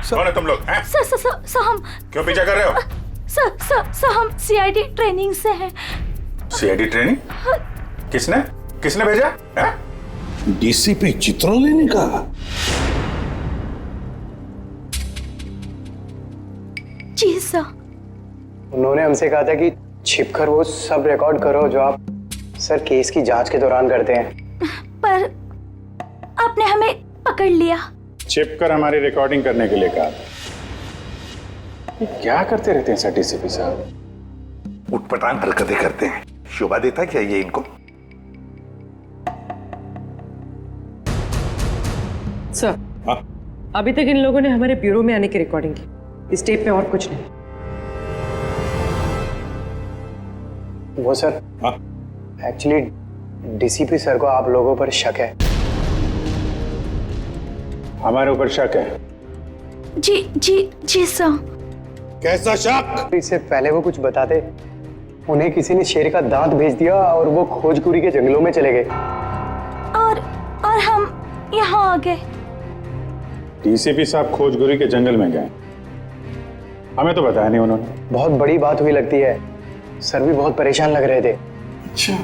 कौन है तुम लोग? सर हम क्यों पीछा कर रहे हो? सर हम सीआईडी ट्रेनिंग से हैं। CID training? किसने किसने भेजा है? डीसीपी चित्रोले ने कहा। जी सर। उन्होंने हमसे कहा था कि छिपकर वो सब रिकॉर्ड करो जो आप सर केस की जांच के दौरान करते हैं। पर आपने हमें पकड़ लिया। छिपकर हमारी रिकॉर्डिंग करने के लिए कहा था। ये क्या करते रहते हैं सर डीसीपी साहब? उटपटांग हरकतें करते हैं। शोभा देता क्या ये इनको? सर, हाँ? अभी तक इन लोगों ने हमारे ब्यूरो में आने की रिकॉर्डिंग की। इस टेप में और कुछ नहीं। वो सर, हाँ? एक्चुअली डीसीपी सर को आप लोगों पर शक है। हमारे ऊपर शक है? जी सर। कैसा शक? इससे पहले वो कुछ बताते, उन्हें किसी ने शेर का दांत भेज दिया और वो खोजकुरी के जंगलों में चले गए। और हम यहाँ आ गए। डीसीपी साहब खोजगुरी के जंगल में गए? हमें तो बताया नहीं उन्होंने। बहुत बड़ी बात हुई लगती है। सर भी बहुत परेशान लग रहे थे। अच्छा,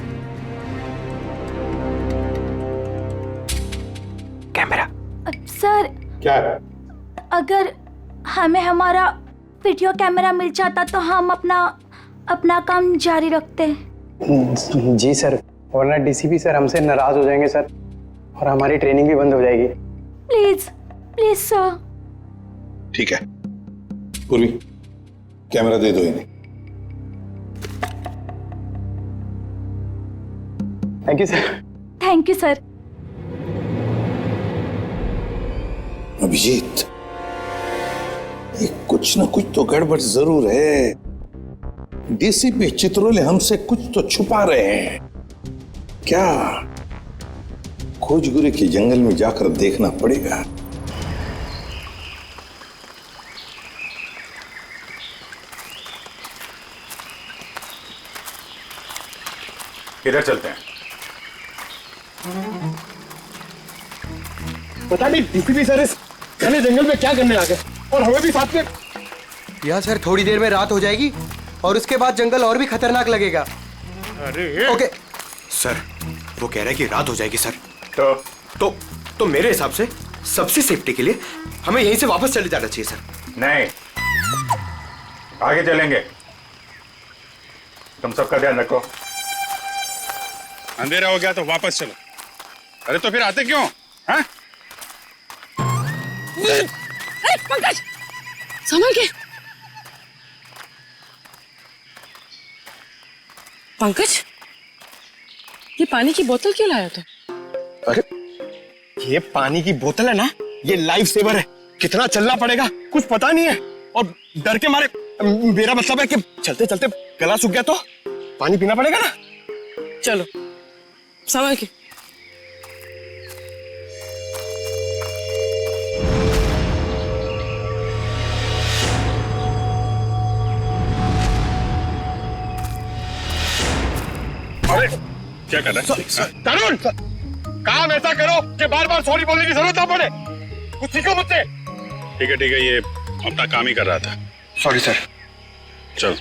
कैमरा सर, क्या? अगर हमें हमारा वीडियो कैमरा मिल जाता तो हम अपना काम जारी रखते। जी सर, वरना डीसीपी सर हमसे नाराज हो जाएंगे सर, और हमारी ट्रेनिंग भी बंद हो जाएगी। Please sir. ठीक है। पूर्वी, कैमरा दे दो इन्हें। Thank you sir. Thank you sir. Abhijeet, ये कुछ ना कुछ तो गड़बड़ जरूर है। डीसीपी चित्रोले हमसे कुछ तो छुपा रहे हैं। क्या? खोजगुरी के जंगल में जाकर देखना पड़ेगा। इधर चलते हैं। पता नहीं डीसीपी सर इस घने जंगल में क्या करने आ गए, और हमें भी साथ में। यहाँ सर थोड़ी देर में रात हो जाएगी और उसके बाद जंगल और भी खतरनाक लगेगा। अरे ओके सर, वो कह रहा है कि रात हो जाएगी सर। तो मेरे हिसाब से सबसे सेफ्टी के लिए हमें यहीं से वापस चले जाना चाहिए सर। नहीं, आगे चलेंगे। तुम सबका ध्यान रखो। अंधेरा हो गया तो वापस चलो। अरे तो फिर आते क्यों? हाँ? पंकज, संभल के। पंकज, ये पानी की बोतल क्यों लाया तू? अरे ये पानी की बोतल है ना, ये लाइफ सेवर है। कितना चलना पड़ेगा कुछ पता नहीं है, और डर के मारे, मेरा मतलब है कि चलते चलते गला सूख गया तो पानी पीना पड़ेगा ना। चलो, संभल के। अरे क्या कर रहा है? तरुण, काम ऐसा करो कि बार बार सॉरी बोलने की जरूरत ना पड़े। कुछ सीखो मुझसे। ठीक है, ये अपना काम ही कर रहा था। Sorry sir. चल।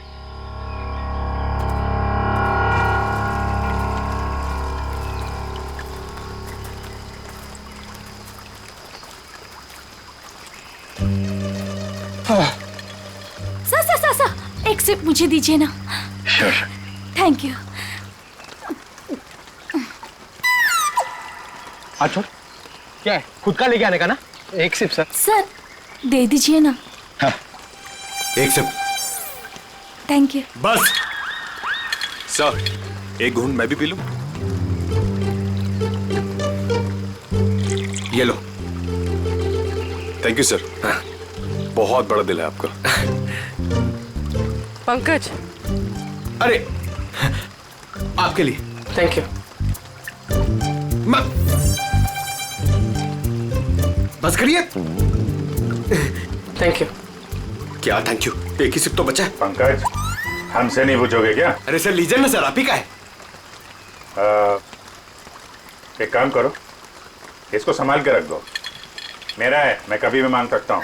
सर, एक सिप मुझे दीजिए ना। Thank you. अच्छा, क्या है? खुद का लेके आने का ना? एक सिप सर। सर, दे दीजिए ना। एक सिप। Thank you. बस सर, एक घूंट मैं भी पी लूं? ये लो। Thank you sir. बहुत बड़ा दिल है आपका। पंकज, अरे आपके लिए। Thank you. बस करिए। Thank you. क्या थैंक यू? एक ही सिप तो बचा है। पंकज, हमसे नहीं पूछोगे क्या? अरे सर लीजिए ना सर, आप ही का है। एक काम करो, इसको संभाल के रख दो। मेरा है, मैं कभी भी मांग सकता हूँ।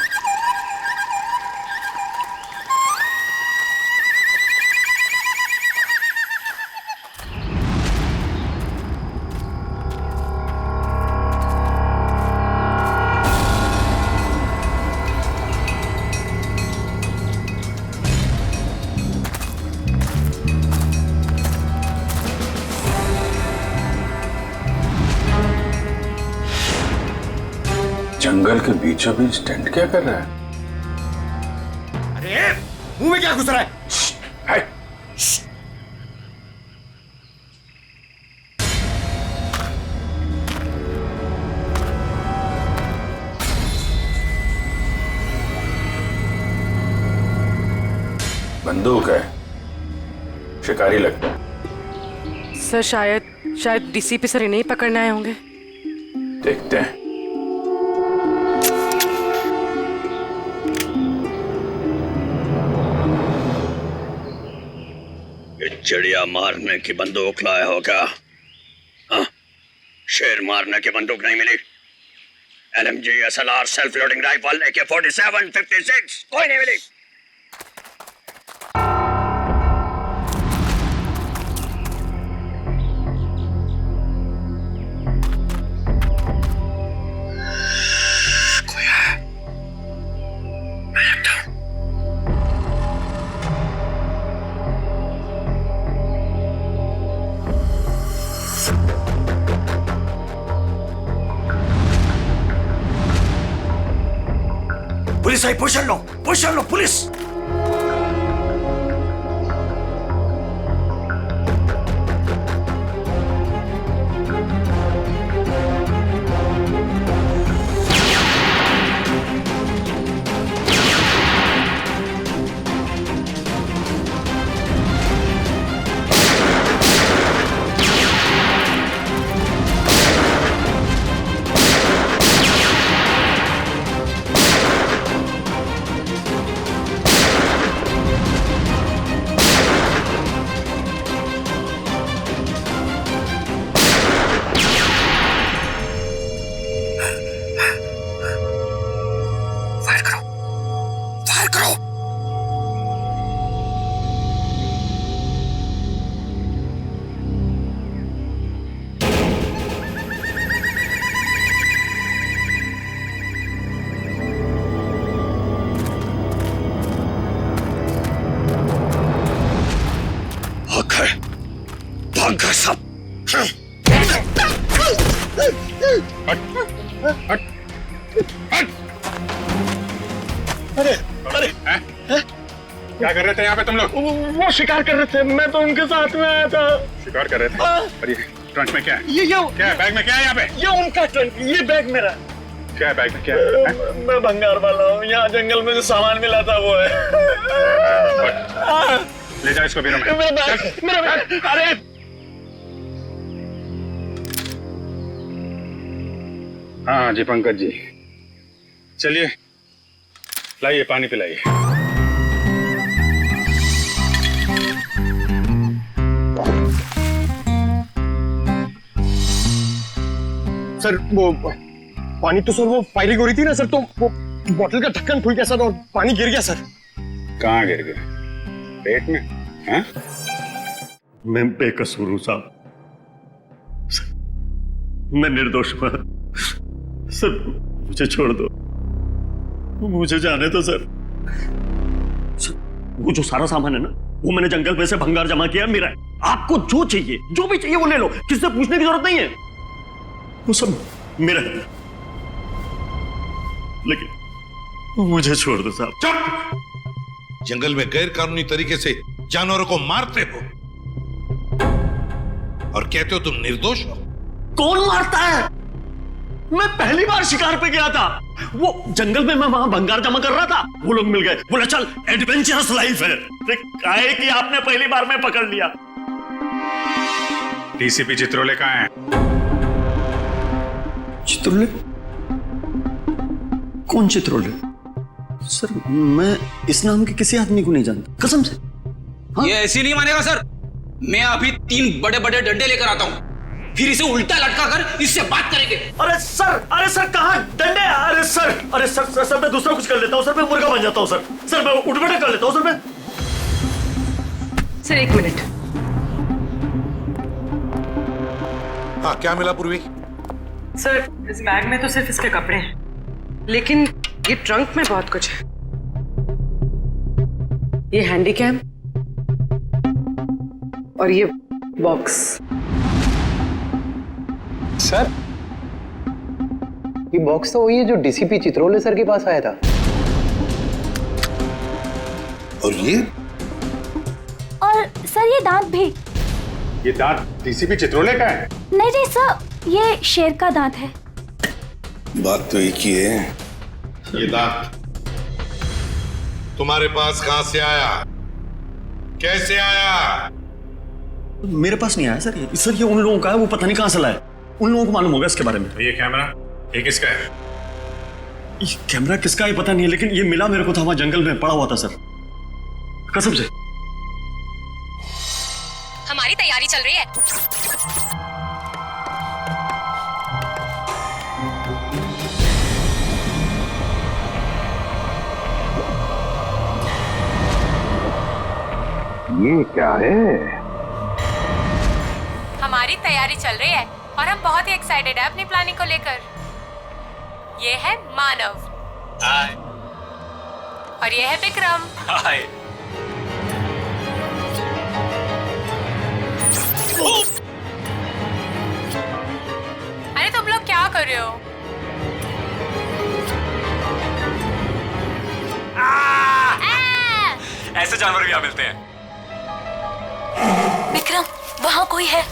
जंगल के बीचों बीच टेंट क्या कर रहा है? अरे मुंह में क्या घुस रहा है? हाय! बंदूक है, शिकारी लगता है। सर शायद डीसीपी सर इन्हें ही पकड़ने आए होंगे। देखते हैं। चिड़िया मारने की बंदूक लाया हो क्या? हाँ? शेर मारने की बंदूक नहीं मिली? LMG, SLR, self loading rifle, AK-47, 56 कोई नहीं मिली? पुलिस आई, पोजीशन लो पुलिस। भाग घर सब। अरे अरे क्या कर रहे थे यहाँ पे तुम लोग? वो शिकार कर रहे थे, मैं तो उनके साथ में आया था। शिकार कर रहे थे? और ये ट्रंक में क्या है? ये क्या है बैग में? क्या है यहाँ पे? ये उनका ट्रंक, ये बैग मेरा। क्या है बैग में? क्या है? मैं भंगार वाला हूँ, यहाँ जंगल में जो सामान मिला था वो है। ले जाओ इसको बीरो में। मेरा बैग। अरे हाँ जी पंकज जी, चलिए लाइए पानी पिलाइए। सर वो पानी तो सर वो फायरिंग हो रही थी ना सर, तो वो बोतल का ढक्कन खुल गया सर और पानी गिर गया सर। कहाँ गिर गया? पेट में? हाँ? मैं बेकसूर हूं साहब, मैं निर्दोष हूं सर, मुझे छोड़ दो, मुझे जाने दो सर। वो जो सारा सामान है ना, वो मैंने जंगल में से भंगार जमा किया मेरा है। आपको जो चाहिए, जो भी चाहिए वो ले लो, किससे पूछने की जरूरत नहीं है, वो सब मेरा है। लेकिन मुझे छोड़ दो साहब। चुप! जंगल में गैर कानूनी तरीके से जानवरों को मारते हो और कहते हो तुम निर्दोष हो। कौन मारता है? मैं पहली बार शिकार पे गया था, वो जंगल में मैं वहां भंगार जमा कर रहा था, वो लोग मिल गए, बोला चल एडवेंचरस लाइफ है। काहे कि आपने पहली बार में पकड़ लिया। डीसीपी चित्रोले कहाँ है? चित्रोले? कौन चित्रोले? सर मैं इस नाम के किसी आदमी को नहीं जानता, कसम से। हाँ? ये ऐसे नहीं मानेगा सर, मैं अभी 3 बड़े बड़े डंडे लेकर आता हूँ, फिर इसे उल्टा लटका कर इससे बात करेंगे। अरे सर कहाँ डंडे? अरे सर मैं दूसरा कुछ कर लेता हूँ सर, मैं मुर्गा बन जाता हूँ सर मैं उठ बैठक कर लेता हूँ सर मैं। Sir 1 minute. हाँ क्या मिला पूर्वी? सर इस बैग में तो सिर्फ इसके कपड़े हैं, लेकिन ये ट्रंक में बहुत कुछ है। ये हैंडी कैम और ये बॉक्स। सर ये बॉक्स तो वही है जो डीसीपी चित्रोले सर के पास आया था। और ये और सर ये दांत भी। ये दांत डीसीपी चित्रोले का है? नहीं नहीं सर, ये शेर का दांत है। बात तो एक ही है। ये दांत तुम्हारे पास कहां से आया, कैसे आया? मेरे पास नहीं आया सर। ये उन लोगों का है, वो पता नहीं कहां से लाया। उन लोगों को मालूम होगा इसके बारे में। ये कैमरा ये किसका है? ये कैमरा किसका है पता नहीं है, लेकिन ये मिला मेरे को था, वहां जंगल में पड़ा हुआ था सर, कसम से। हमारी तैयारी चल रही है। ये क्या है? हमारी तैयारी चल रही है और हम बहुत ही एक्साइटेड है अपनी प्लानिंग को लेकर। ये है मानव। हाय। और ये है विक्रम। हाय। अरे तुम लोग क्या कर रहे हो? ऐसे जानवर भी यहाँ मिलते हैं। विक्रम, वहाँ कोई है।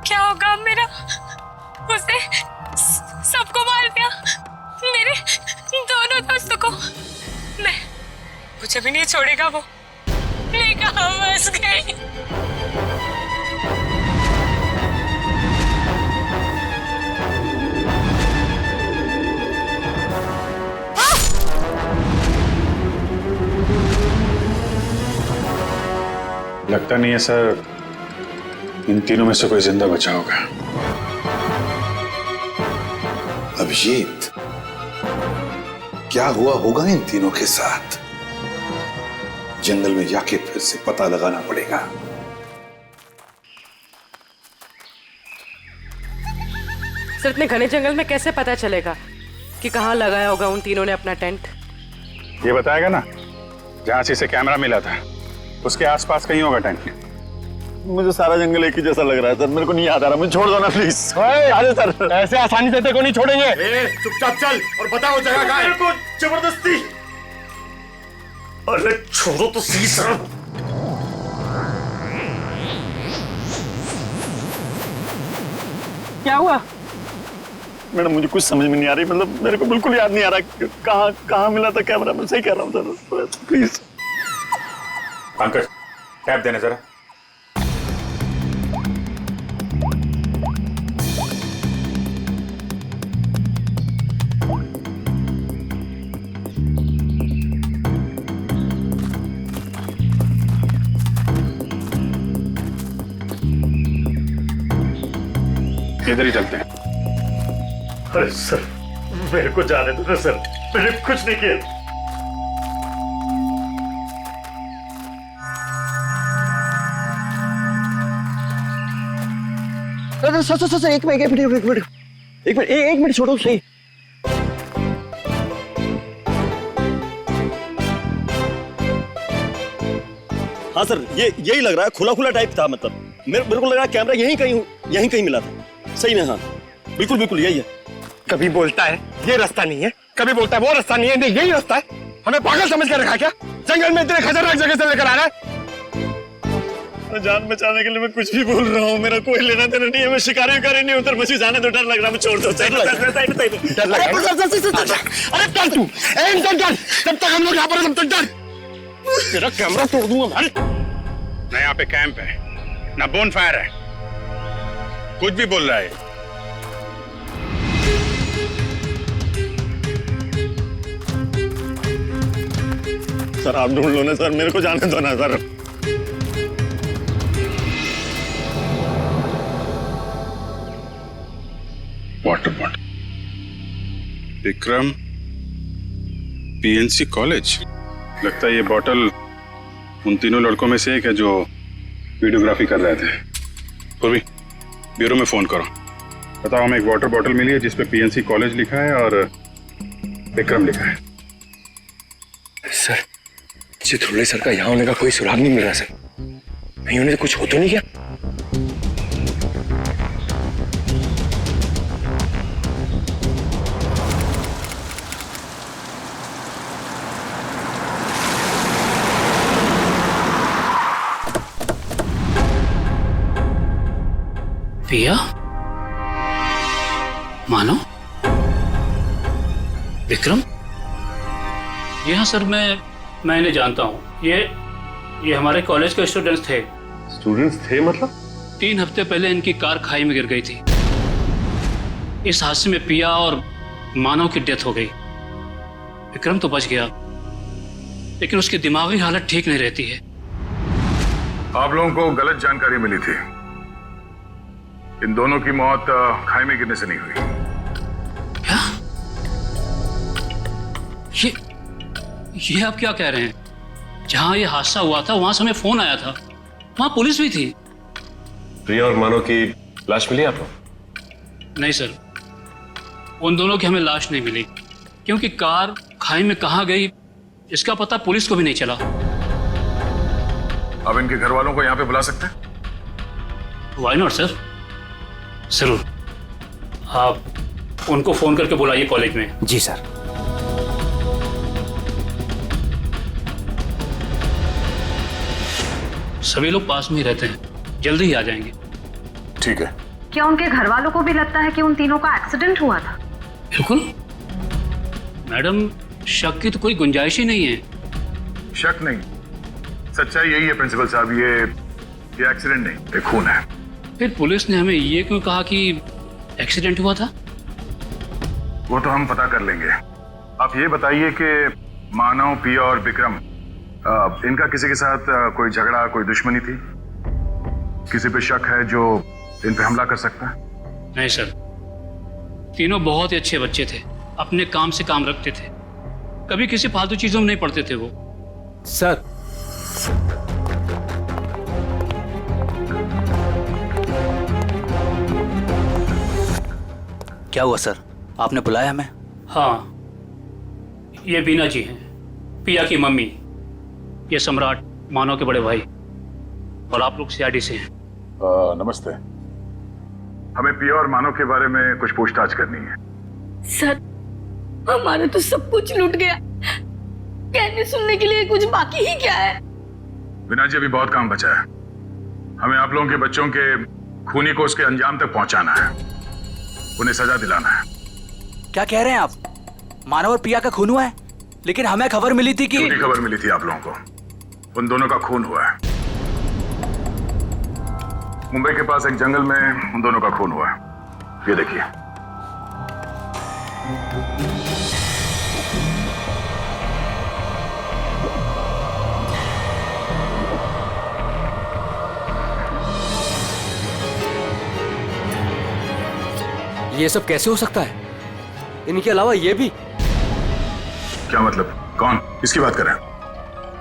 क्या होगा अब मेरा? उसने सबको मार दिया, मेरे दोनों दोस्तों को। मुझे भी नहीं छोड़ेगा वो। मैं कहाँ फंस गई? लगता नहीं है सर इन तीनों में से कोई जिंदा बचा होगा। अभिजीत, क्या हुआ होगा इन तीनों के साथ? जंगल में जाके फिर से पता लगाना पड़ेगा। सर इतने घने जंगल में कैसे पता चलेगा कि कहाँ लगाया होगा उन तीनों ने अपना टेंट? ये बताएगा ना, जहां से इसे कैमरा मिला था उसके आसपास कहीं होगा टेंट। मुझे सारा जंगल एक ही जैसा लग रहा है सर, मेरे को नहीं याद आ रहा। मुझे छोड़ दो ना प्लीज। अरे सर, ऐसे आसानी से को नहीं छोड़ेंगे। चुपचाप चल और बताओ जगह कहाँ है। मेरे को जबरदस्ती। अरे छोड़ो तो सही सर। क्या हुआ? मैडम मुझे कुछ समझ में नहीं आ रही, मतलब मेरे को बिल्कुल याद नहीं आ रहा कहाँ मिला था कैमरा। मैं सही कह रहा हूँ सर, प्लीज। पंकज, टैप देना जरा। इधर ही चलते हैं। अरे सर, मेरे को जाने दो ना सर, मैंने कुछ नहीं किया। सर एक मिनट छोड़ो सही। हाँ सर, ये यही लग रहा है, खुला खुला टाइप था। मतलब मेरे को लग रहा है कैमरा यहीं कहीं मिला था। सही में? हाँ बिल्कुल बिल्कुल यही है। कभी बोलता है ये रास्ता नहीं है, कभी बोलता है वो रास्ता नहीं है। नहीं, यही रास्ता है। हमें पागल समझ कर रखा क्या? जंगल में इतने खतरनाक जगह से लेकर आ रहा है। जान बचाने के लिए मैं कुछ भी बोल रहा हूँ, मेरा कोई लेना देना नहीं है। मैं शिकारी नहीं उतर, मुझे जाने तो डर लग रहा है। मैं छोड़ दो। अरे डर तू, जब तक हम लोग यहाँ पर तेरा कैमरा तोड़ दूंगा। मैं यहाँ पे कैंप है, ना बोन फायर है, कुछ भी बोल रहा है। सर आप ढूंढ लो ना सर, मेरे को जाने दो ना sir. Water bottle, Vikram PNC college. लगता है ये बॉटल उन तीनों लड़कों में से एक है जो वीडियोग्राफी कर रहे थे। पूर्वी, ब्यूरो में फोन करो, बताओ हमें एक वाटर बॉटल मिली है जिसपे पीएनसी कॉलेज लिखा है और विक्रम लिखा है। सर, चित्रोले सर का यहाँ होने का कोई सुराग नहीं मिल रहा सर। नहीं होने से कुछ हो तो नहीं क्या? पिया, मानो, विक्रम। जी हाँ सर, मैं इन्हें जानता हूँ। ये हमारे कॉलेज के स्टूडेंट्स थे। स्टूडेंट्स थे मतलब? 3 हफ्ते पहले इनकी कार खाई में गिर गई थी। इस हादसे में पिया और मानव की डेथ हो गई। विक्रम तो बच गया, लेकिन उसकी दिमागी हालत ठीक नहीं रहती है। आप लोगों को गलत जानकारी मिली थी। इन दोनों की मौत खाई में गिरने से नहीं हुई। क्या? ये आप क्या कह रहे हैं? जहां ये हादसा हुआ था वहां से हमें फोन आया था, वहां पुलिस भी थी। प्रिया और मानो की लाश मिली आपको? नहीं सर, उन दोनों की हमें लाश नहीं मिली, क्योंकि कार खाई में कहां गई इसका पता पुलिस को भी नहीं चला। अब इनके घर वालों को यहाँ पे बुला सकते हैं? व्हाई नॉट सर, जरूर। आप उनको फोन करके बुलाइए कॉलेज में। जी सर। सभी लोग पास में ही रहते हैं, जल्दी ही आ जाएंगे। ठीक है। क्या उनके घर वालों को भी लगता है कि उन तीनों का एक्सीडेंट हुआ था? बिल्कुल मैडम, शक की तो कोई गुंजाइश ही नहीं है। शक नहीं, सच्चाई यही है प्रिंसिपल साहब। ये एक्सीडेंट नहीं, ये खून है। फिर पुलिस ने हमें ये क्यों कहा कि एक्सीडेंट हुआ था? वो तो हम पता कर लेंगे। आप ये बताइए कि मानव, पिया और विक्रम, इनका किसी के साथ कोई झगड़ा, कोई दुश्मनी थी? किसी पे शक है जो इन पे हमला कर सकता है? नहीं सर, तीनों बहुत ही अच्छे बच्चे थे, अपने काम से काम रखते थे, कभी किसी फालतू चीजों में नहीं पड़ते थे वो। सर, क्या हुआ सर, आपने बुलाया हमें? हाँ, ये बीना जी हैं, पिया की मम्मी। ये सम्राट, मानव के बड़े भाई। और आप लोग सीआईडी से हैं। नमस्ते। हमें पिया और मानव के बारे में कुछ पूछताछ करनी है। सर, हमारा तो सब कुछ लूट गया, कहने सुनने के लिए कुछ बाकी ही क्या है? बिना जी, अभी बहुत काम बचा है। हमें आप लोगों के बच्चों के खूनी को उसके अंजाम तक पहुंचाना है, उन्हें सजा दिलाना है। क्या कह रहे हैं आप? मानव और पिया का खून हुआ है, लेकिन हमें खबर मिली थी कि... झूठी खबर मिली थी आप लोगों को। उन दोनों का खून हुआ है। मुंबई के पास एक जंगल में उन दोनों का खून हुआ है। ये देखिए। ये सब कैसे हो सकता है? इनके अलावा ये भी? क्या मतलब? कौन? किसकी बात कर रहे हैं?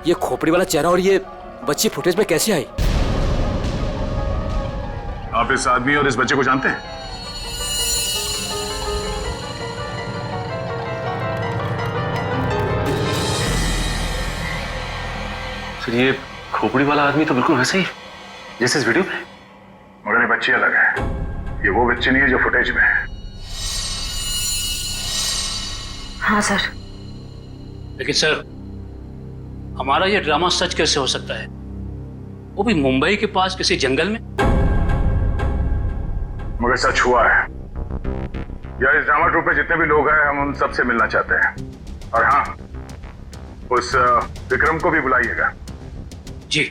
ये खोपड़ी वाला चेहरा और ये बच्ची फुटेज में कैसे आई? आप इस आदमी और इस बच्चे को जानते हैं? फिर ये खोपड़ी वाला आदमी तो बिल्कुल वैसे ही जैसे इस वीडियो में। मगर ये बच्ची अलग है। ये वो बच्ची नहीं है जो फुटेज में है। हाँ सर। लेकिन सर, हमारा ये ड्रामा सच कैसे हो सकता है, वो भी मुंबई के पास किसी जंगल में? मगर सच हुआ है। यार, इस ड्रामा ट्रूप में जितने भी लोग हैं, हम उन सबसे मिलना चाहते हैं। और हाँ, उस विक्रम को भी बुलाइएगा। जी।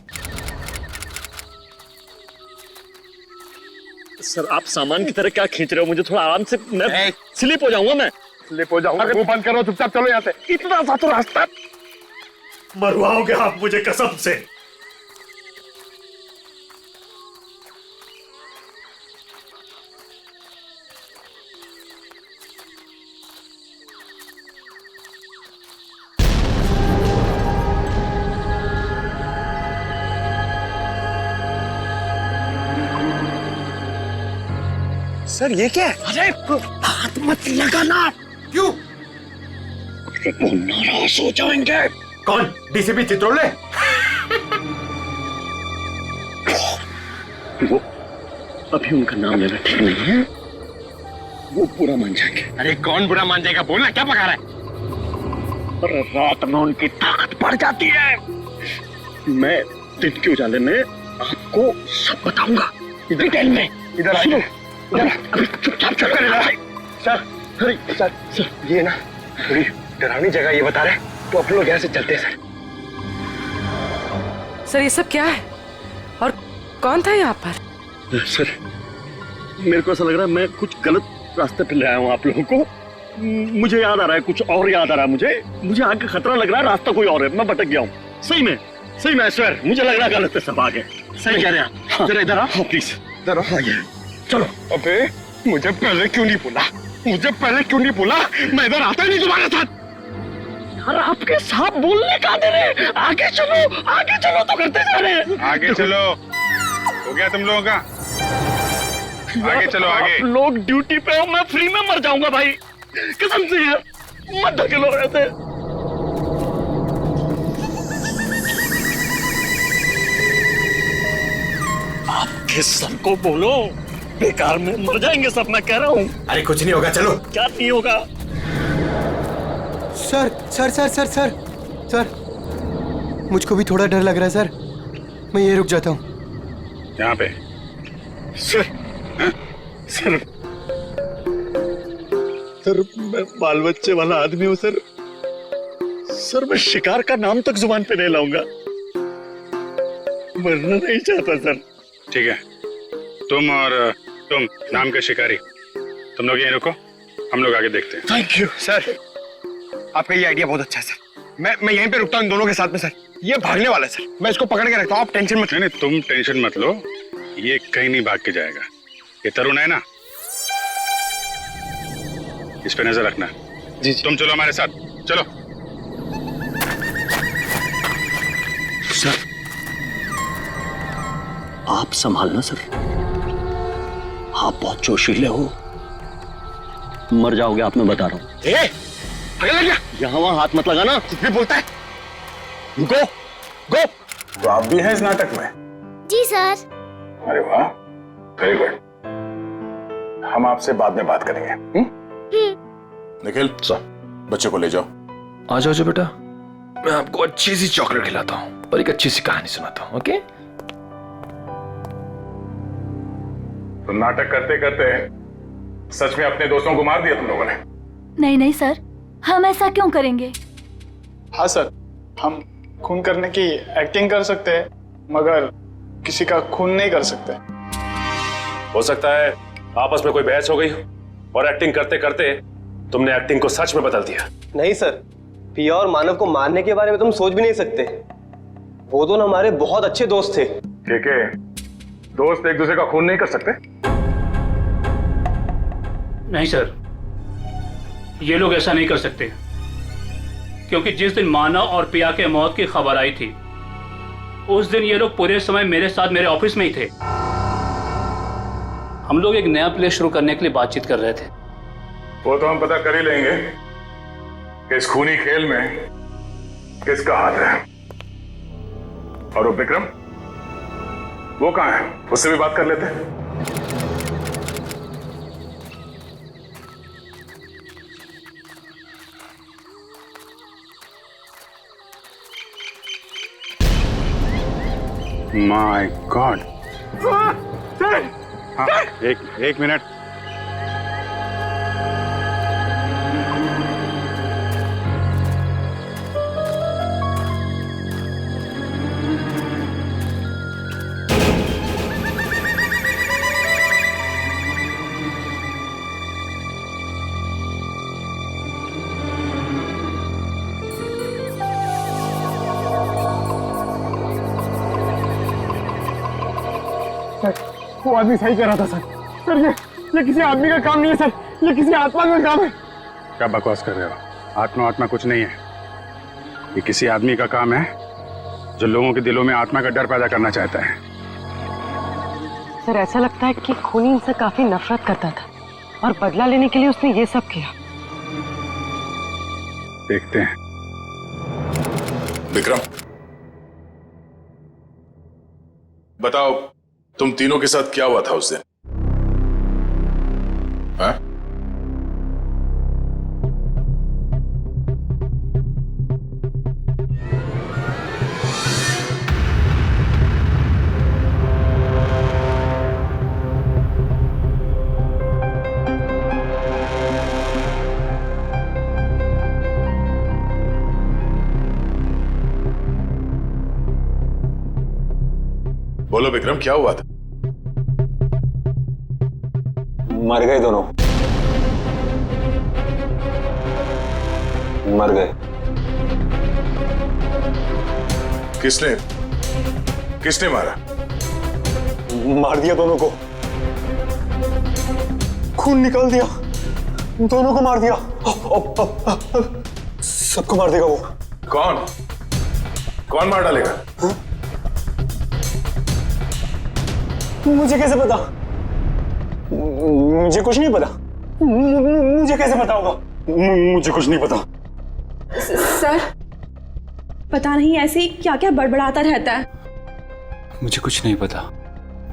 सर आप सामान की तरह क्या खींच रहे हो? मुझे थोड़ा आराम से, मैं स्लिप हो जाऊंगा। मैं स्लिप हो जाऊंगा? मुंह बंद करो, चुपचाप चलो यहाँ से। इतना सा तो रास्ता। मरवाओगे आप मुझे कसम से। सर ये क्या है? अरे हाथ मत लगाना। क्यों? वो नाराज हो जाएंगे। कौन? डीसीपी चित्रोले? वो अभी उनका नाम लेना ठीक नहीं है, वो बुरा मान जाएंगे। अरे कौन बुरा मान जाएगा? बोलना, क्या पका रहा है? और रात में उनकी ताकत बढ़ जाती है। मैं दिन के उजाले में आपको सब बताऊंगा डिटेल में। इधर आइए। अभी चुपचाप चल कर। सर सर ये ना थोड़ी डरावनी जगह ये बता रहे, तो अपन लोग यहाँ से चलते हैं सर। सर ये सब क्या है और कौन था यहाँ पर? सर मेरे को ऐसा लग रहा है मैं कुछ गलत रास्ते पे ले आया हूँ आप लोगों को। मुझे याद आ रहा है, कुछ और याद आ रहा है। मुझे आगे खतरा लग रहा है, रास्ता कोई और है, मैं भटक गया हूँ। सही में सर मुझे लग रहा है गलत है सब आगे। सही कह रहे हैं। जरा इधर आओ प्लीज, इधर आइए। चलो। अबे मुझे पहले क्यों नहीं बोला? मैं इधर आता ही नहीं तुम्हारे साथ। यार आपके साथ बोलने का दे रहे। आगे चलो तो करते जा रहे हैं। आगे चलो। हो गया तुम लोगों का? आगे चलो आगे। आप लोग ड्यूटी पे हो, मैं फ्री में मर जाऊंगा भाई, कसम से यार। मत धकेलो रहते। आपके सर को बोलो, बेकार में मर जाएंगे सब, मैं कह रहा हूँ। अरे कुछ नहीं होगा, चलो। क्या नहीं होगा? Sir sir sir sir sir sir मुझको भी थोड़ा डर लग रहा है सर, मैं ये रुक जाता हूँ यहाँ पे। सर मैं बाल बच्चे वाला आदमी हूँ सर मैं शिकार का नाम तक जुबान पे नहीं लाऊंगा, मरना नहीं चाहता सर। ठीक है, तुम नाम के शिकारी, तुम लोग यहीं रुको, हम लोग आगे देखते हैं। थैंक यू सर, आपका ये आइडिया बहुत अच्छा है सर। मैं यहीं पे रुकता हूँ इन दोनों के साथ में सर। ये भागने वाला है सर, मैं इसको पकड़ के रखता हूँ, आप टेंशन मत। नहीं तुम टेंशन मत लो, ये कहीं नहीं भाग के जाएगा। ये तरुण है ना, इस पे नजर रखना। जी। तुम चलो हमारे साथ, चलो। सर आप संभालना सर, आप बहुत जोशीले हो, मर जाओगे आप, मैं बता रहा हूँ। यहाँ वहां हाथ मत लगाना, कुछ भी बोलता है। गो गो। तो आप भी हैं इस नाटक में? जी सर। अरे वाह, वेरी गुड। हम आपसे बाद में बात करेंगे। निखिल सर, बच्चे को ले जाओ। आ जाओ बेटा, मैं आपको अच्छी सी चॉकलेट खिलाता हूँ और एक अच्छी सी कहानी सुनाता हूँ। ओके? तो नाटक करते करते सच में अपने दोस्तों को मार दिया तुम लोगों ने? नहीं सर, हम ऐसा क्यों करेंगे? हाँ सर, हम खून करने की एक्टिंग कर सकते हैं, मगर किसी का खून नहीं कर सकते। हो सकता है आपस में कोई बहस हो गई हो और एक्टिंग करते करते तुमने एक्टिंग को सच में बदल दिया। नहीं सर, पिया और मानव को मारने के बारे में तुम सोच भी नहीं सकते। वो दोनों हमारे बहुत अच्छे दोस्त थे। के दोस्त एक दूसरे का खून नहीं कर सकते? नहीं सर, ये लोग ऐसा नहीं कर सकते, क्योंकि जिस दिन मानव और पिया के मौत की खबर आई थी उस दिन ये लोग पूरे समय मेरे साथ मेरे ऑफिस में ही थे। हम लोग एक नया प्ले शुरू करने के लिए बातचीत कर रहे थे। वो तो हम पता कर ही लेंगे कि इस खूनी खेल में किसका हाथ है। और वो विक्रम, वो कहाँ है? उससे भी बात कर लेते हैं। My God. हाँ, एक मिनट। वो आदमी सही कर रहा था सर ये किसी आदमी का काम नहीं है सर, ये किसी आत्मा का काम है। क्या बकवास कर रहे हो? आत्मा कुछ नहीं है, ये किसी आदमी का काम है जो लोगों के दिलों में आत्मा का डर पैदा करना चाहता है। सर ऐसा लगता है कि खूनी इनसे काफी नफरत करता था और बदला लेने के लिए उसने ये सब किया। देखते हैं। विक्रम, बताओ तुम तीनों के साथ क्या हुआ था उस दिन? हाँ? बोलो विक्रम, क्या हुआ था? मर गए दोनों, मर गए। किसने मारा? मार दिया दोनों को, खून निकाल दिया, दोनों को मार दिया। सबको मार देगा वो। कौन मार डालेगा? मुझे कैसे पता? मुझे कुछ नहीं पता। मुझे कैसे पता होगा? मुझे कुछ नहीं पता। सर पता नहीं ऐसे ही क्या क्या बड़बड़ाता रहता है। मुझे कुछ नहीं पता,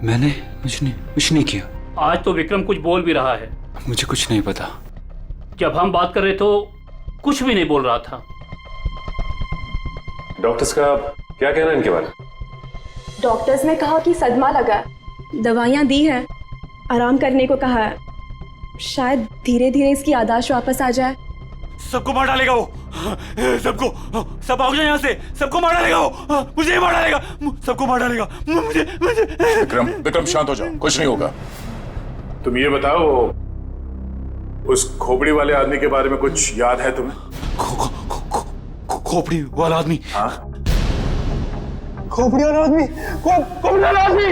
मैंने कुछ नहीं किया। आज तो विक्रम कुछ बोल भी रहा है। मुझे कुछ नहीं पता। जब हम बात कर रहे तो कुछ भी नहीं बोल रहा था। डॉक्टर्स का क्या कहना है इनके बारे में? डॉक्टर्स ने कहा कि सदमा लगा है, दवाइयाँ दी है, आराम करने को कहा है, शायद धीरे धीरे इसकी याददाश्त वापस आ जाए। सबको मार डालेगा वो, सब भाग जाए यहाँ से, सबको मार डालेगा वो, मुझे मार डालेगा, सबको मार डालेगा, मुझे। विक्रम शांत हो जाओ, कुछ नहीं होगा। तुम ये बताओ, उस खोपड़ी वाले आदमी के बारे में कुछ याद है तुम्हें? खोपड़ी वाला आदमी? हाँ, खोपड़ी वाला आदमी, खोपड़ी वाला आदमी।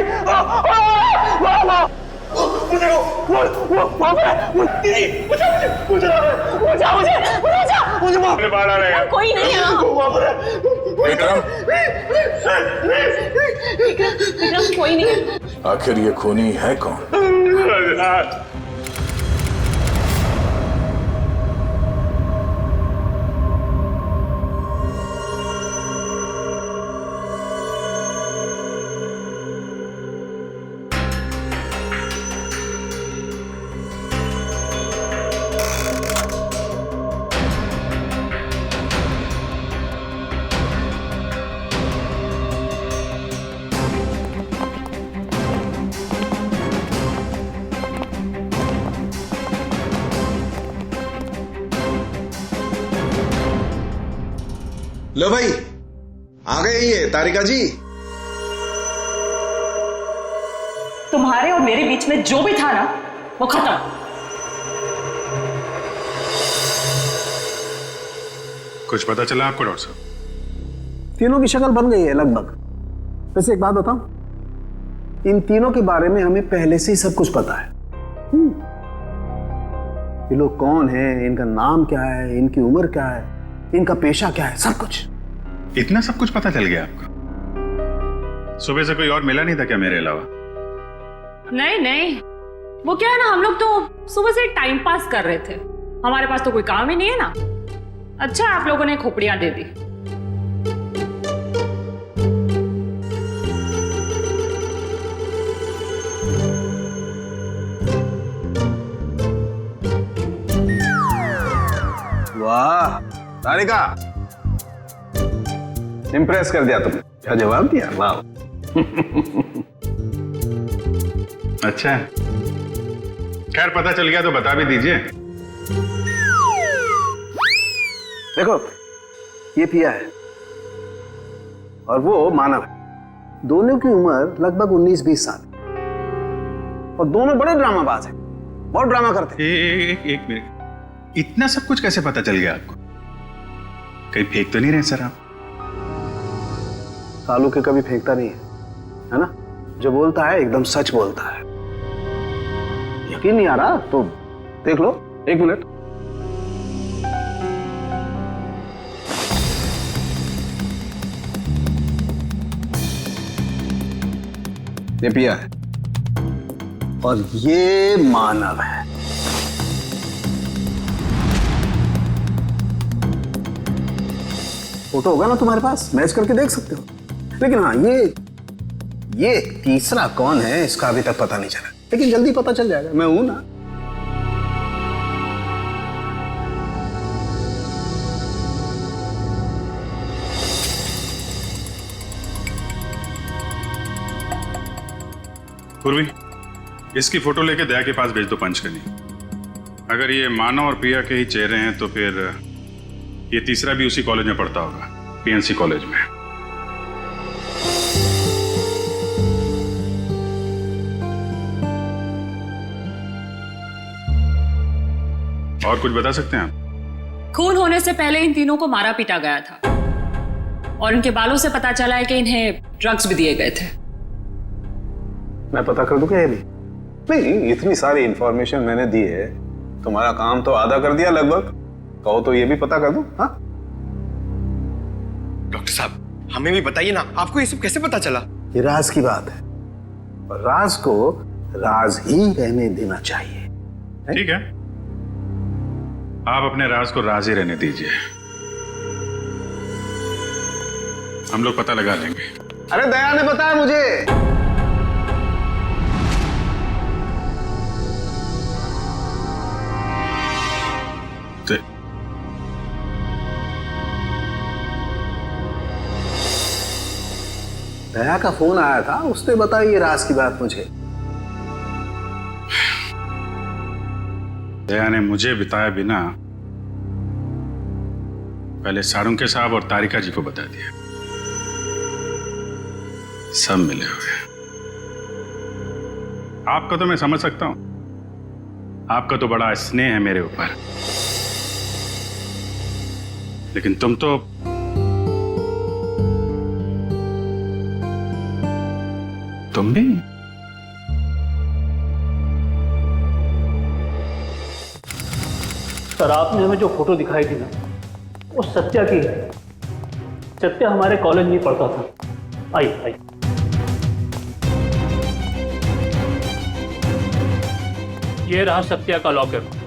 मुझे मारा रहेगा। कोई नहीं है। विक्रम, विक्रम कोई नहीं है। आखिर ये खूनी है कौन? लो भाई, आ गए ये तारिका जी। तुम्हारे और मेरे बीच में जो भी था ना, वो खत्म। कुछ पता चला आपको डॉक्टर साहब? तीनों की शक्ल बन गई है लगभग। वैसे एक बात बताऊं, इन तीनों के बारे में हमें पहले से ही सब कुछ पता है। ये लोग कौन हैं, इनका नाम क्या है, इनकी उम्र क्या है, इनका पेशा क्या है, सब कुछ। इतना सब कुछ पता चल गया आपको? सुबह से कोई और मिला नहीं था क्या मेरे अलावा? नहीं, वो क्या है ना, हम लोग तो सुबह से टाइम पास कर रहे थे, हमारे पास तो कोई काम ही नहीं है ना। अच्छा आप लोगों ने खोपड़ियां दे दी। वाह तारिका, इम्प्रेस कर दिया तुमने। क्या जवाब दिया, वाह। अच्छा, खैर पता चल गया तो बता भी दीजिए। देखो, ये पिया है और वो मानव है। दोनों की उम्र लगभग 19-20 साल और दोनों बड़े ड्रामाबाज हैं, बहुत ड्रामा करते हैं। एक मिनट, इतना सब कुछ कैसे पता चल गया आपको? कहीं फेंक तो नहीं रहे सर आप? कालू के कभी फेंकता नहीं है ना? जो बोलता है एकदम सच बोलता है। यकीन नहीं आ रहा तो देख लो, 1 मिनट। ये पिया है और ये मानव है। फोटो होगा ना तुम्हारे पास, मैच करके देख सकते हो। लेकिन हाँ, ये तीसरा कौन है इसका अभी तक पता नहीं चला, लेकिन जल्दी पता चल जाएगा। मैं हूं ना। पूर्वी, इसकी फोटो लेके दया के पास भेज दो पंचकनी। अगर ये मानव और पिया के ही चेहरे हैं तो फिर ये तीसरा भी उसी कॉलेज में पढ़ता होगा, पीएनसी कॉलेज में। और कुछ बता सकते हैं आप? खून होने से पहले इन तीनों को मारा पीटा गया था और इनके बालों से पता चला है कि इन्हें ड्रग्स भी दिए गए थे। मैं पता कर दूं क्या? ये भी नहीं, इतनी सारी इंफॉर्मेशन मैंने दी है, तुम्हारा काम तो आधा कर दिया लगभग। कहो तो ये भी पता कर दूं? हाँ डॉक्टर साहब, हमें भी बताइए ना, आपको ये सब कैसे पता चला? ये राज की बात है और राज को राज ही रहने देना चाहिए। ठीक है, आप अपने राज को राज ही रहने दीजिए, हम लोग पता लगा लेंगे। अरे दया ने बताया मुझे। दया का फोन आया था, उसने बताई ये राज की बात मुझे। दया ने मुझे बताया बिना पहले सारुंके साहब और तारिका जी को बता दिया। सब मिले हुए। आपका तो मैं समझ सकता हूं, आपका तो बड़ा स्नेह है मेरे ऊपर, लेकिन तुम तो तुम भी। सर, आपने हमें जो फोटो दिखाई थी ना, वो सत्या की है। सत्या हमारे कॉलेज में पढ़ता था। आई आई ये रहा सत्या का लॉकर।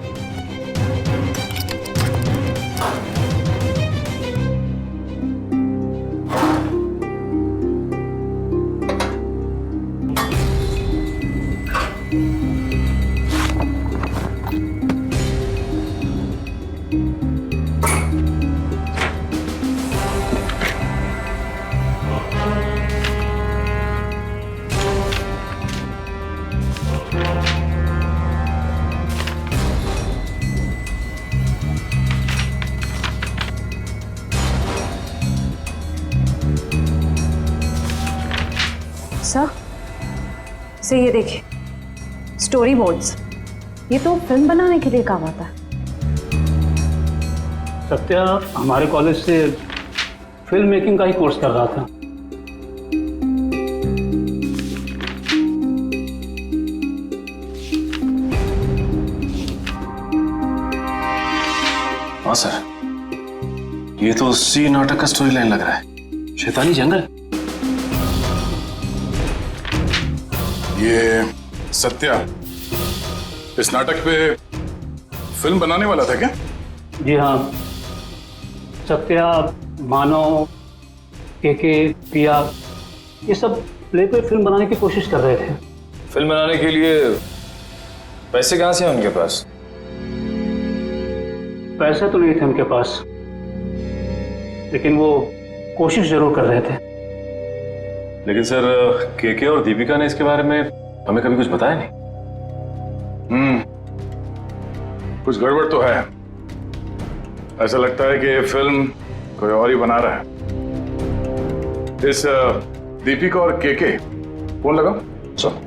सर, इसे ये देखिए, स्टोरी बोर्ड्स। ये तो फिल्म बनाने के लिए काम आता है। सत्या हमारे कॉलेज से फिल्म मेकिंग का ही कोर्स कर रहा था। हाँ सर, ये तो उसी नाटक का स्टोरी लाइन लग रहा है, शैतानी जंगल। ये सत्या इस नाटक पे फिल्म बनाने वाला था क्या? जी हाँ, सत्या, मानव, केके, पिया, ये सब प्ले पे फिल्म बनाने की कोशिश कर रहे थे। फिल्म बनाने के लिए पैसे कहाँ से हैं उनके पास? पैसे तो नहीं थे उनके पास, लेकिन वो कोशिश जरूर कर रहे थे। लेकिन सर, केके और दीपिका ने इसके बारे में हमें कभी कुछ बताया नहीं। कुछ गड़बड़ तो है। ऐसा लगता है कि ये फिल्म कोई और ही बना रहा है। इस दीपिका और केके फोन लगाओ। चलो।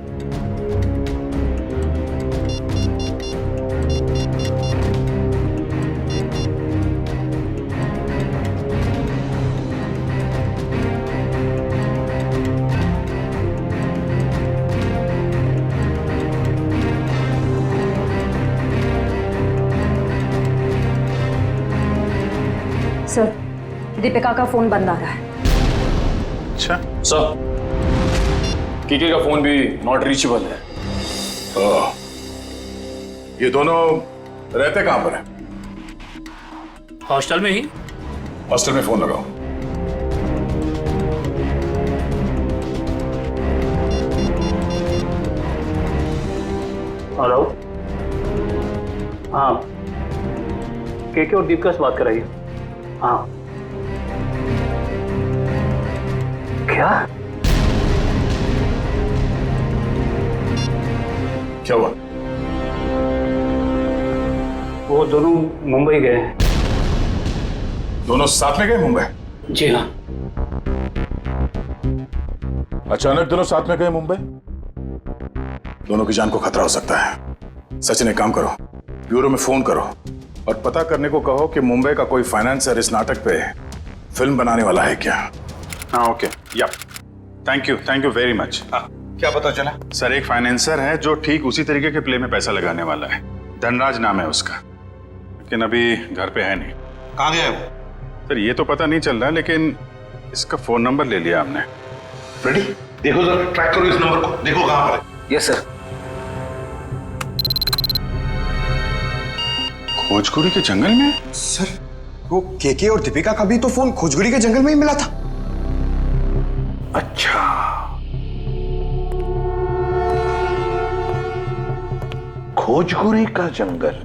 दीपिका का फोन बंद आ रहा है। अच्छा सर, कीके का फोन भी नॉट रीचेबल है। ओह, ये दोनों रहते कहां पर हैं? हॉस्टल में ही। हॉस्टल में फोन लगाओ। हेलो, हाँ, केके और दीपिका से बात कराइए। हाँ, क्या क्या हुआ? वो दोनों मुंबई गए हैं। दोनों साथ में गए मुंबई? जी हाँ। अचानक दोनों साथ में गए मुंबई? दोनों की जान को खतरा हो सकता है। सचिन, एक काम करो, ब्यूरो में फोन करो और पता करने को कहो कि मुंबई का कोई फाइनेंसर इस नाटक पे फिल्म बनाने वाला है क्या। हाँ ओके, या थैंक यू वेरी मच। क्या पता चला? सर, एक फाइनेंसर है जो ठीक उसी तरीके के प्ले में पैसा लगाने वाला है। धनराज नाम है उसका, लेकिन अभी घर पे है नहीं। कहाँ गया है वो? सर, ये तो पता नहीं चल रहा, लेकिन इसका फोन नंबर ले लिया हमने। रेडी? देखो जरा, ट्रैक करो इस नंबर को, देखो कहाँ पर है। Yes sir. खोजकुड़ी के जंगल में? सर, वो केके और दीपिका का भी तो फोन खोजगुड़ी के जंगल में ही मिला था। अच्छा, खोजगुरी का जंगल।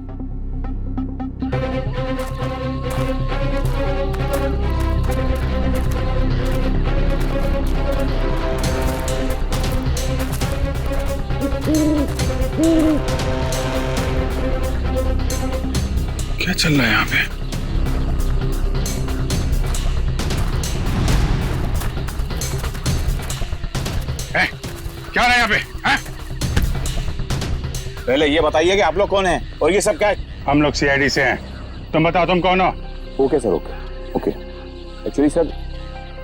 क्या चल रहा है यहाँ पे? क्या रहा है यहाँ पे? पहले ये बताइए कि आप लोग कौन हैं और ये सब क्या है? हम लोग सीआईडी से हैं। तुम बताओ, तुम कौन हो? Okay sir, okay. Actually sir,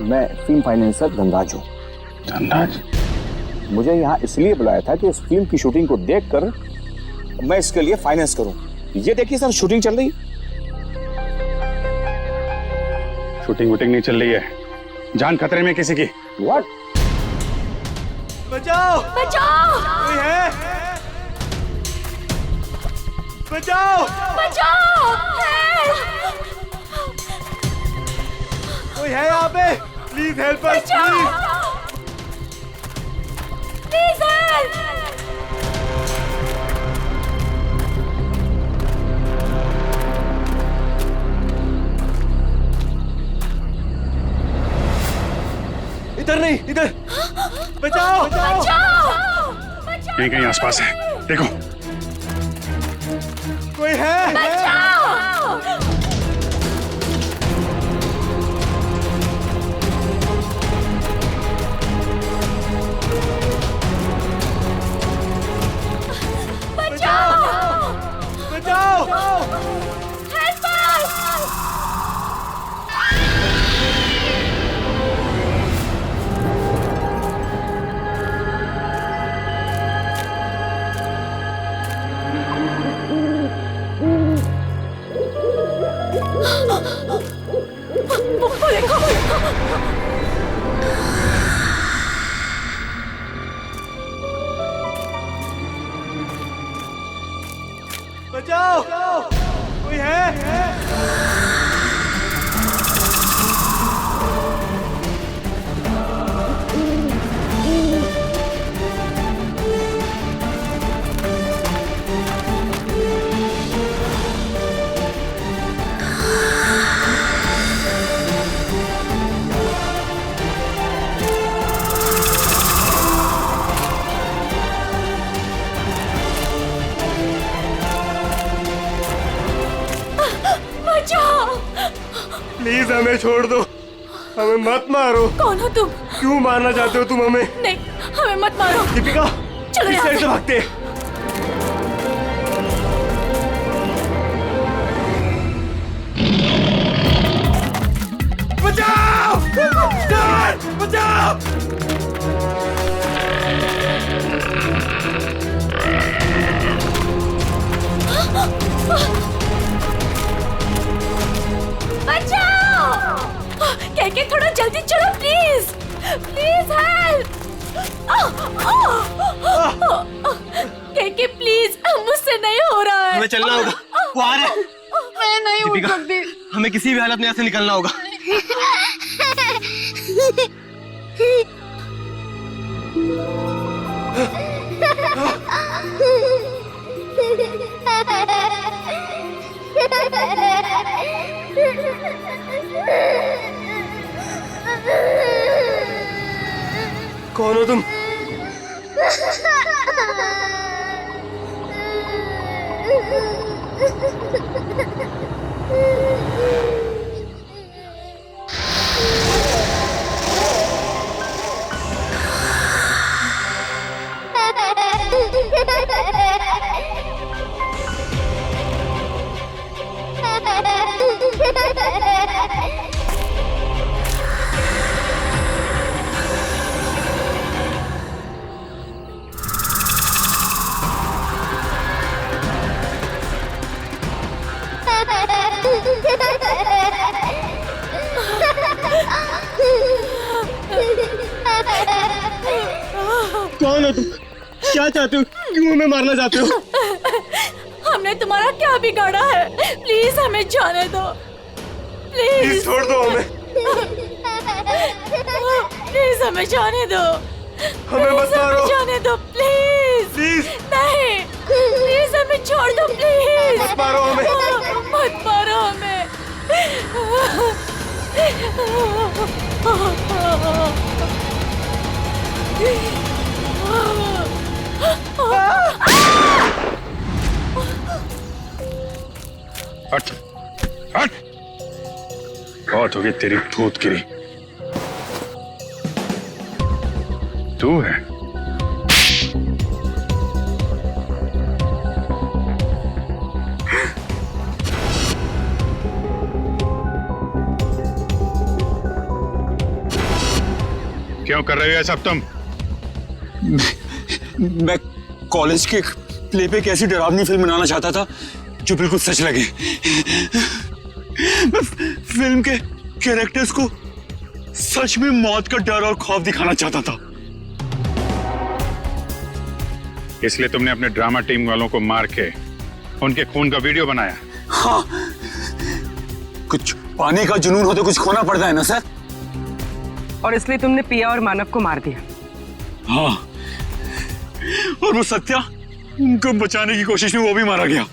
मैं फिल्म फाइनेंसर धनराज हूँ। धनराज? मुझे यहाँ इसलिए बुलाया था कि इस फिल्म की शूटिंग को देखकर मैं इसके लिए फाइनेंस करूँ। ये देखिए सर, शूटिंग चल रही। शूटिंग वूटिंग नहीं चल रही है, जान खतरे में किसी की। व्हाट? बचाओ! बचाओ! कोई है? बचाओ! बचाओ! कोई है यहाँ पे? Please help us, please help! इधर नहीं, इधर। बचाओ! बचाओ! कहीं कहीं आसपास है, देखो। कोई है? बचाओ! बचाओ! Help us! वो देखो! बचाओ! कोई है? प्लीज हमें छोड़ दो, हमें मत मारो। कौन हो तुम? क्यों मारना चाहते हो तुम हमें? नहीं, हमें मत मारो। दीपिका, चलो इस यहाँ साइड से। से भागते हैं। बचाओ! सर, बचाओ! बचाओ! के थोड़ा जल्दी चलो प्लीज, प्लीज हेल्प। के प्लीज, मुझसे नहीं हो रहा है। हमें चलना होगा, वो आ रहे हैं। मैं नहीं उठ सकती। हमें किसी भी हालत में यहाँ से निकलना होगा। कौन हो तुम? कौन हो तुम? क्या चाहते हो? क्यों हमें मारना चाहते हो? हमने तुम्हारा क्या बिगाड़ा है? प्लीज हमें जाने दो, प्लीज छोड़ दो हमें। प्लीज हमें जाने दो, हमें मत मारो। जाने दो प्लीज, प्लीज नहीं, प्लीज हमें छोड़ दो प्लीज। मत मारो हमें। मत मारो हमें। हट हट, बहुत हो गई तेरी भूतगिरी। तू है? क्यों कर रहे हो ये सब तुम? मैं कॉलेज के प्ले पे एक ऐसी डरावनी फिल्म बनाना चाहता था जो बिल्कुल सच लगे। मैं फिल्म के कैरेक्टर्स को सच में मौत का डर और खौफ दिखाना चाहता था। इसलिए तुमने अपने ड्रामा टीम वालों को मार के उनके खून का वीडियो बनाया? हाँ, कुछ पाने का जुनून हो तो कुछ खोना पड़ता है ना सर। और इसलिए तुमने पिया और मानव को मार दिया? हाँ, और वो सत्या, उनको बचाने की कोशिश में वो भी मारा गया।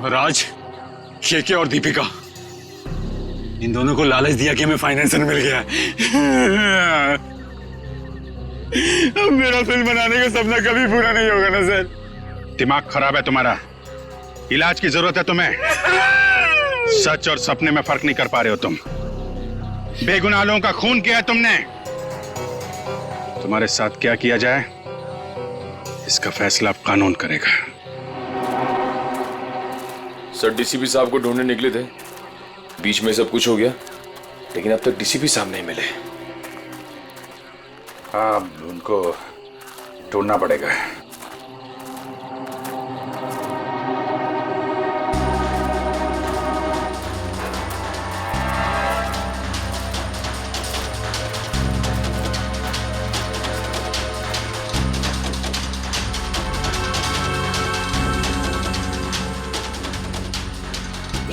राज, केके और दीपिका, इन दोनों को लालच दिया कि हमें फाइनेंसर मिल गया है। अब मेरा फिल्म बनाने का सपना कभी पूरा नहीं होगा ना सर। दिमाग खराब है तुम्हारा, इलाज की जरूरत है तुम्हें। सच और सपने में फर्क नहीं कर पा रहे हो तुम। बेगुनाह लोगों का खून किया है तुमने। तुम्हारे साथ क्या किया जाए इसका फैसला अब कानून करेगा। सर डीसीपी साहब को ढूंढने निकले थे, बीच में सब कुछ हो गया, लेकिन अब तक डीसीपी साहब नहीं मिले। हाँ, उनको ढूंढना पड़ेगा।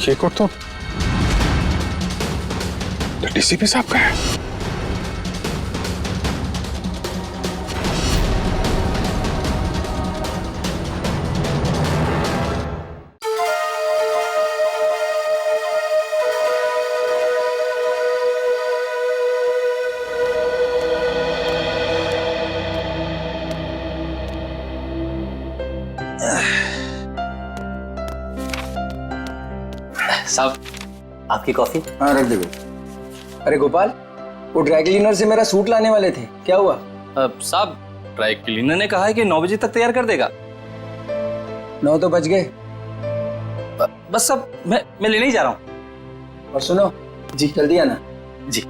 ये को तो डीसीपी साहब का है। साहब, आपकी कॉफी? हाँ रख दे। अरे गोपाल, वो ड्राई क्लीनर से मेरा सूट लाने वाले थे, क्या हुआ? साहब, ड्राई क्लीनर ने कहा है कि 9 बजे तक तैयार कर देगा। 9 तो बज गए। बस सब मैं लेने ही जा रहा हूँ। और सुनो जी, जल्दी आना जी।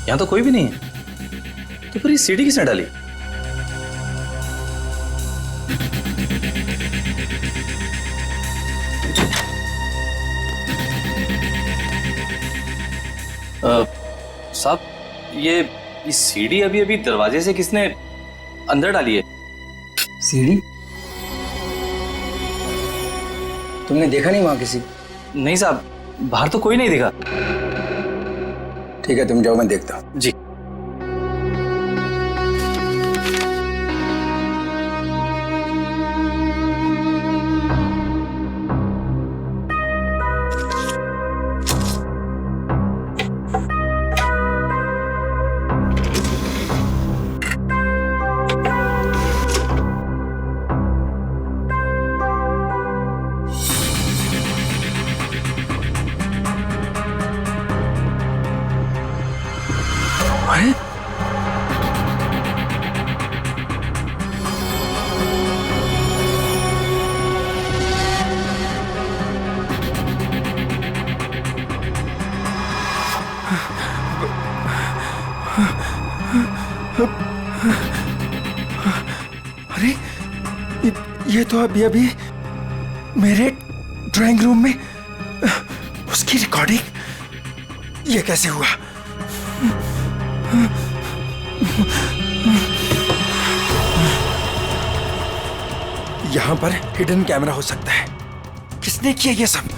यहाँ तो कोई भी नहीं है, तो फिर ये सीडी किसने डाली? साहब, ये सीडी अभी अभी दरवाजे से किसने अंदर डाली है? सीढ़ी? तुमने देखा नहीं वहां किसी? नहीं साहब, बाहर तो कोई नहीं दिखा। ठीक है, तुम जाओ, मैं देखता हूं। जी। अरे ये तो अभी अभी मेरे ड्राइंग रूम में उसकी रिकॉर्डिंग, ये कैसे हुआ? यहां पर हिडन कैमरा हो सकता है। किसने किया ये सब?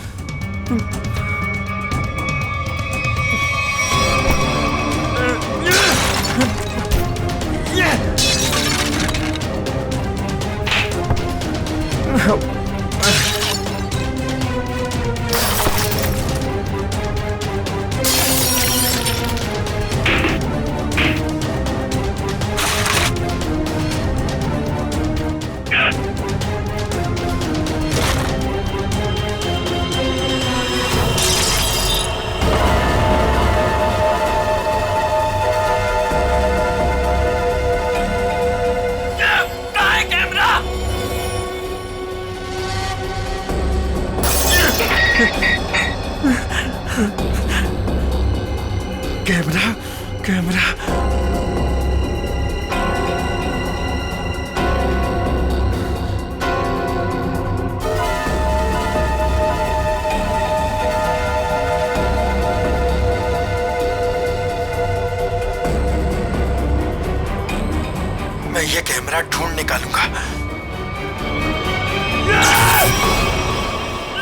कैमरा कैमरा मैं ये कैमरा ढूंढ निकालूंगा।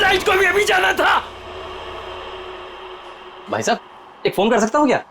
लाइट को भी अभी जाना था। भाई साहब, एक फोन कर सकता हूँ क्या?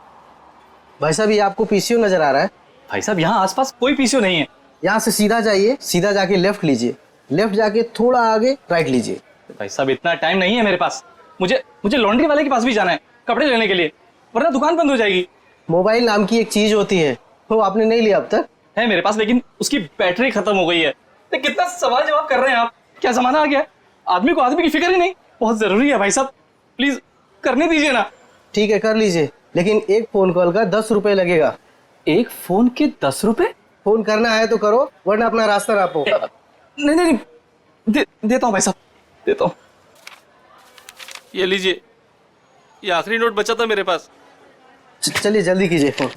भाई साहब, ये आपको पीसीओ नजर आ रहा है? भाई साहब, यहाँ आसपास कोई पीसीओ नहीं है। यहाँ से सीधा जाइए, सीधा जाके लेफ्ट लीजिए, लेफ्ट जाके थोड़ा आगे राइट लीजिए। भाई साहब, इतना टाइम नहीं है मेरे पास। मुझे लॉन्ड्री वाले के पास भी जाना है कपड़े लेने के लिए, वरना दुकान बंद हो जाएगी। मोबाइल नाम की एक चीज होती है, वो आपने नहीं लिया अब तक? है मेरे पास, लेकिन उसकी बैटरी खत्म हो गई है। तो कितना सवाल जवाब कर रहे हैं आप? क्या जमाना आ गया? आदमी को आदमी की फिक्र ही नहीं। बहुत जरूरी है भाई साहब, प्लीज करने दीजिए ना। ठीक है, कर लीजिए, लेकिन एक फोन कॉल का 10 रुपए लगेगा। एक फोन के 10 रुपए? फोन करना है तो करो, वरना अपना रास्ता नापो। नहीं नहीं नहीं, देता हूँ भाई साहब, देता हूँ। ये लीजिए, ये आखिरी नोट बचा था मेरे पास। चलिए जल्दी कीजिए फोन।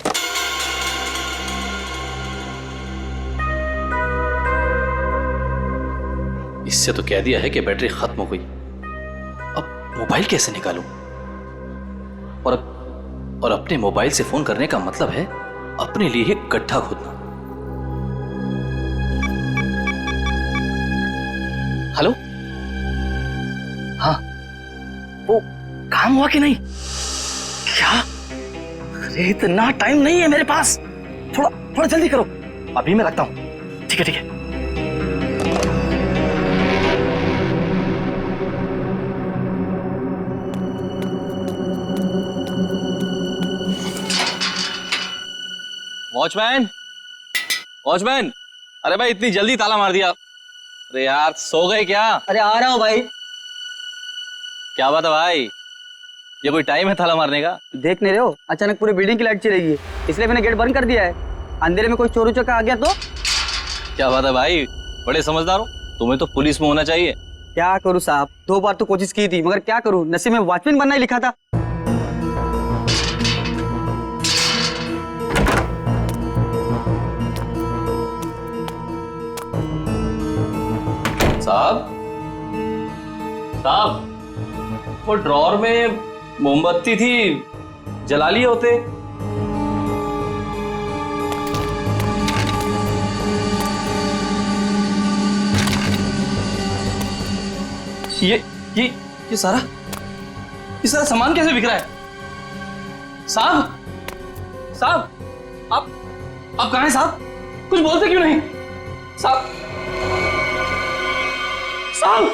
इससे तो कह दिया है कि बैटरी खत्म हो गई। अब मोबाइल कैसे निकालूं? और अपने मोबाइल से फोन करने का मतलब है अपने लिए ही गड्ढा खोदना। हेलो, हाँ, वो काम हुआ कि नहीं? क्या? अरे इतना टाइम नहीं है मेरे पास, थोड़ा जल्दी करो। अभी मैं रखता हूं। ठीक है ठीक है। वॉचमैन, वॉचमैन, अरे भाई इतनी जल्दी ताला मार दिया? अरे यार, सो गए क्या? अरे आ रहा हूँ भाई। क्या बात है भाई, ये कोई टाइम है ताला मारने का? देख नहीं रहे हो, अचानक पूरी बिल्डिंग की लाइट चलेगी, इसलिए मैंने गेट बंद कर दिया है। अंधेरे में कोई चोर उचक्का आ गया तो? क्या बात है भाई, बड़े समझदार हो। तुम्हें तो पुलिस में होना चाहिए। क्या करूँ साहब, 2 बार तो कोशिश की थी, मगर क्या करूँ, नसीब में वॉचमैन बनना ही लिखा था। साहब साहब, वो ड्रॉर में मोमबत्ती थी, जला लिए होते। ये सारा सामान कैसे बिक रहा है? साहब साहब, आप कहाँ हैं साहब? कुछ बोलते क्यों नहीं? साहब साहब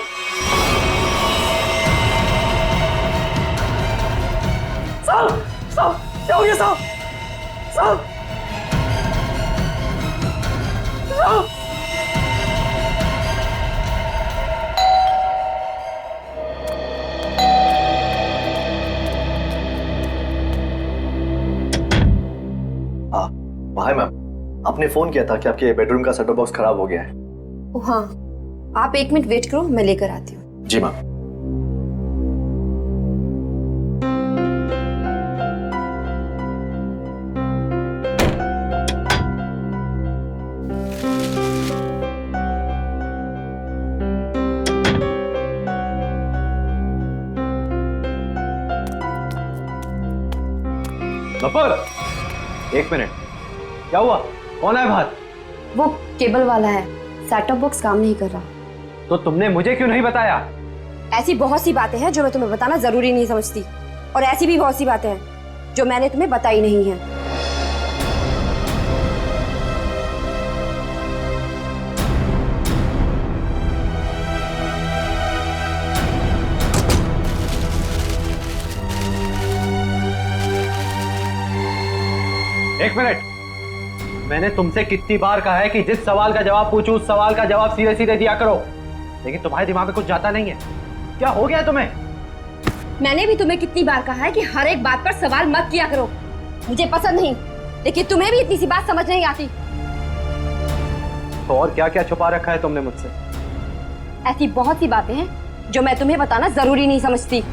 साहब साहब, क्या हो गया साहब? साहब साहब, हाय मैम, आपने फोन किया था कि आपके बेडरूम का सेटअप बॉक्स खराब हो गया है। ओ हाँ, आप 1 मिनट वेट करो, मैं लेकर आती हूँ। जी मैम। नफर, 1 मिनट, क्या हुआ? कौन है बाहर? वो केबल वाला है, सेटअप बॉक्स काम नहीं कर रहा। तो तुमने मुझे क्यों नहीं बताया? ऐसी बहुत सी बातें हैं जो मैं तुम्हें बताना जरूरी नहीं समझती, और ऐसी भी बहुत सी बातें हैं जो मैंने तुम्हें बताई नहीं है। एक मिनट, मैंने तुमसे कितनी बार कहा है कि जिस सवाल का जवाब पूछूं उस सवाल का जवाब सीधे सीधे दिया करो, लेकिन तुम्हारे दिमाग में कुछ जाता नहीं है। क्या हो गया तुम्हें? मैंने भी तुम्हें कितनी बार कहा है कि हर एक बात पर सवाल मत किया करो, मुझे पसंद नहीं, लेकिन तुम्हें भी इतनी सी बात समझ नहीं आती। तो और क्या क्या छुपा रखा है तुमने मुझसे? ऐसी बहुत सी बातें हैं जो मैं तुम्हें बताना जरूरी नहीं समझती।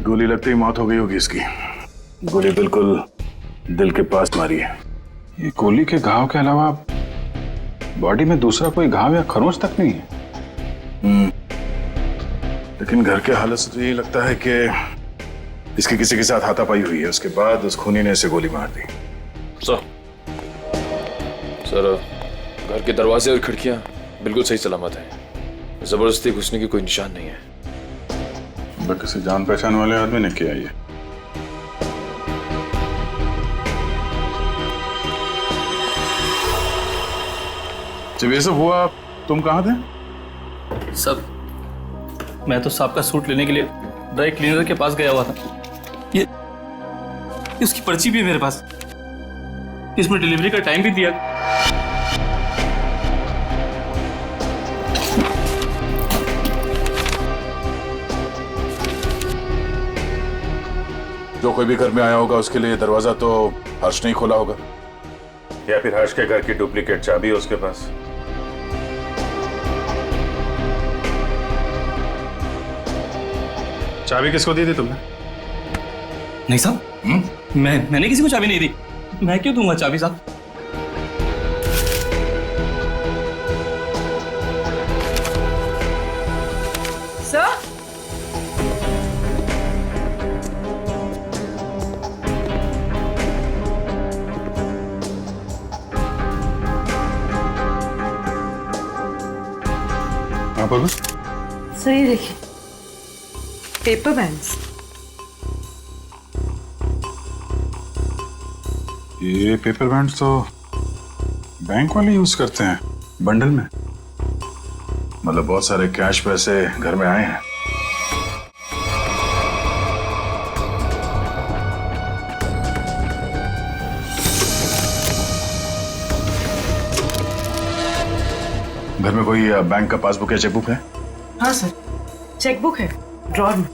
गोली लगते ही मौत हो गई होगी इसकी। गोली बिल्कुल दिल के पास मारी है। ये गोली के घाव के अलावा बॉडी में दूसरा कोई घाव या खरोंच तक नहीं है। लेकिन घर के हालत से तो यही लगता है कि इसकी किसी के साथ हाथापाई हुई है, उसके बाद उस खूनी ने इसे गोली मार दी। सर, घर के दरवाजे और खिड़कियां बिल्कुल सही सलामत हैं। जबरदस्ती घुसने की कोई निशान नहीं है। किसी जान पहचान वाले आदमी ने किया ये। जब ये सब हुआ तुम कहाँ थे? सब, मैं तो साहब का सूट लेने के लिए ड्राई क्लीनर के पास गया हुआ था। ये उसकी पर्ची भी है मेरे पास, इसमें डिलीवरी का टाइम भी दिया। जो कोई भी घर में आया होगा उसके लिए दरवाजा तो हर्ष नहीं खोला होगा, या फिर हर्ष के घर की डुप्लीकेट चाबी है उसके पास। चाबी किसको दी थी तुमने? नहीं साहब, मैंने किसी को चाबी नहीं दी। मैं क्यों दूंगा चाबी साहब? सर, सर ये देखिए, पेपर बैंड्स। ये पेपर बैंड्स तो बैंक वाले यूज करते हैं बंडल में। मतलब बहुत सारे कैश पैसे घर में आए हैं। घर में कोई बैंक का पासबुक या चेकबुक है? हाँ सर, चेकबुक है ड्रॉर में।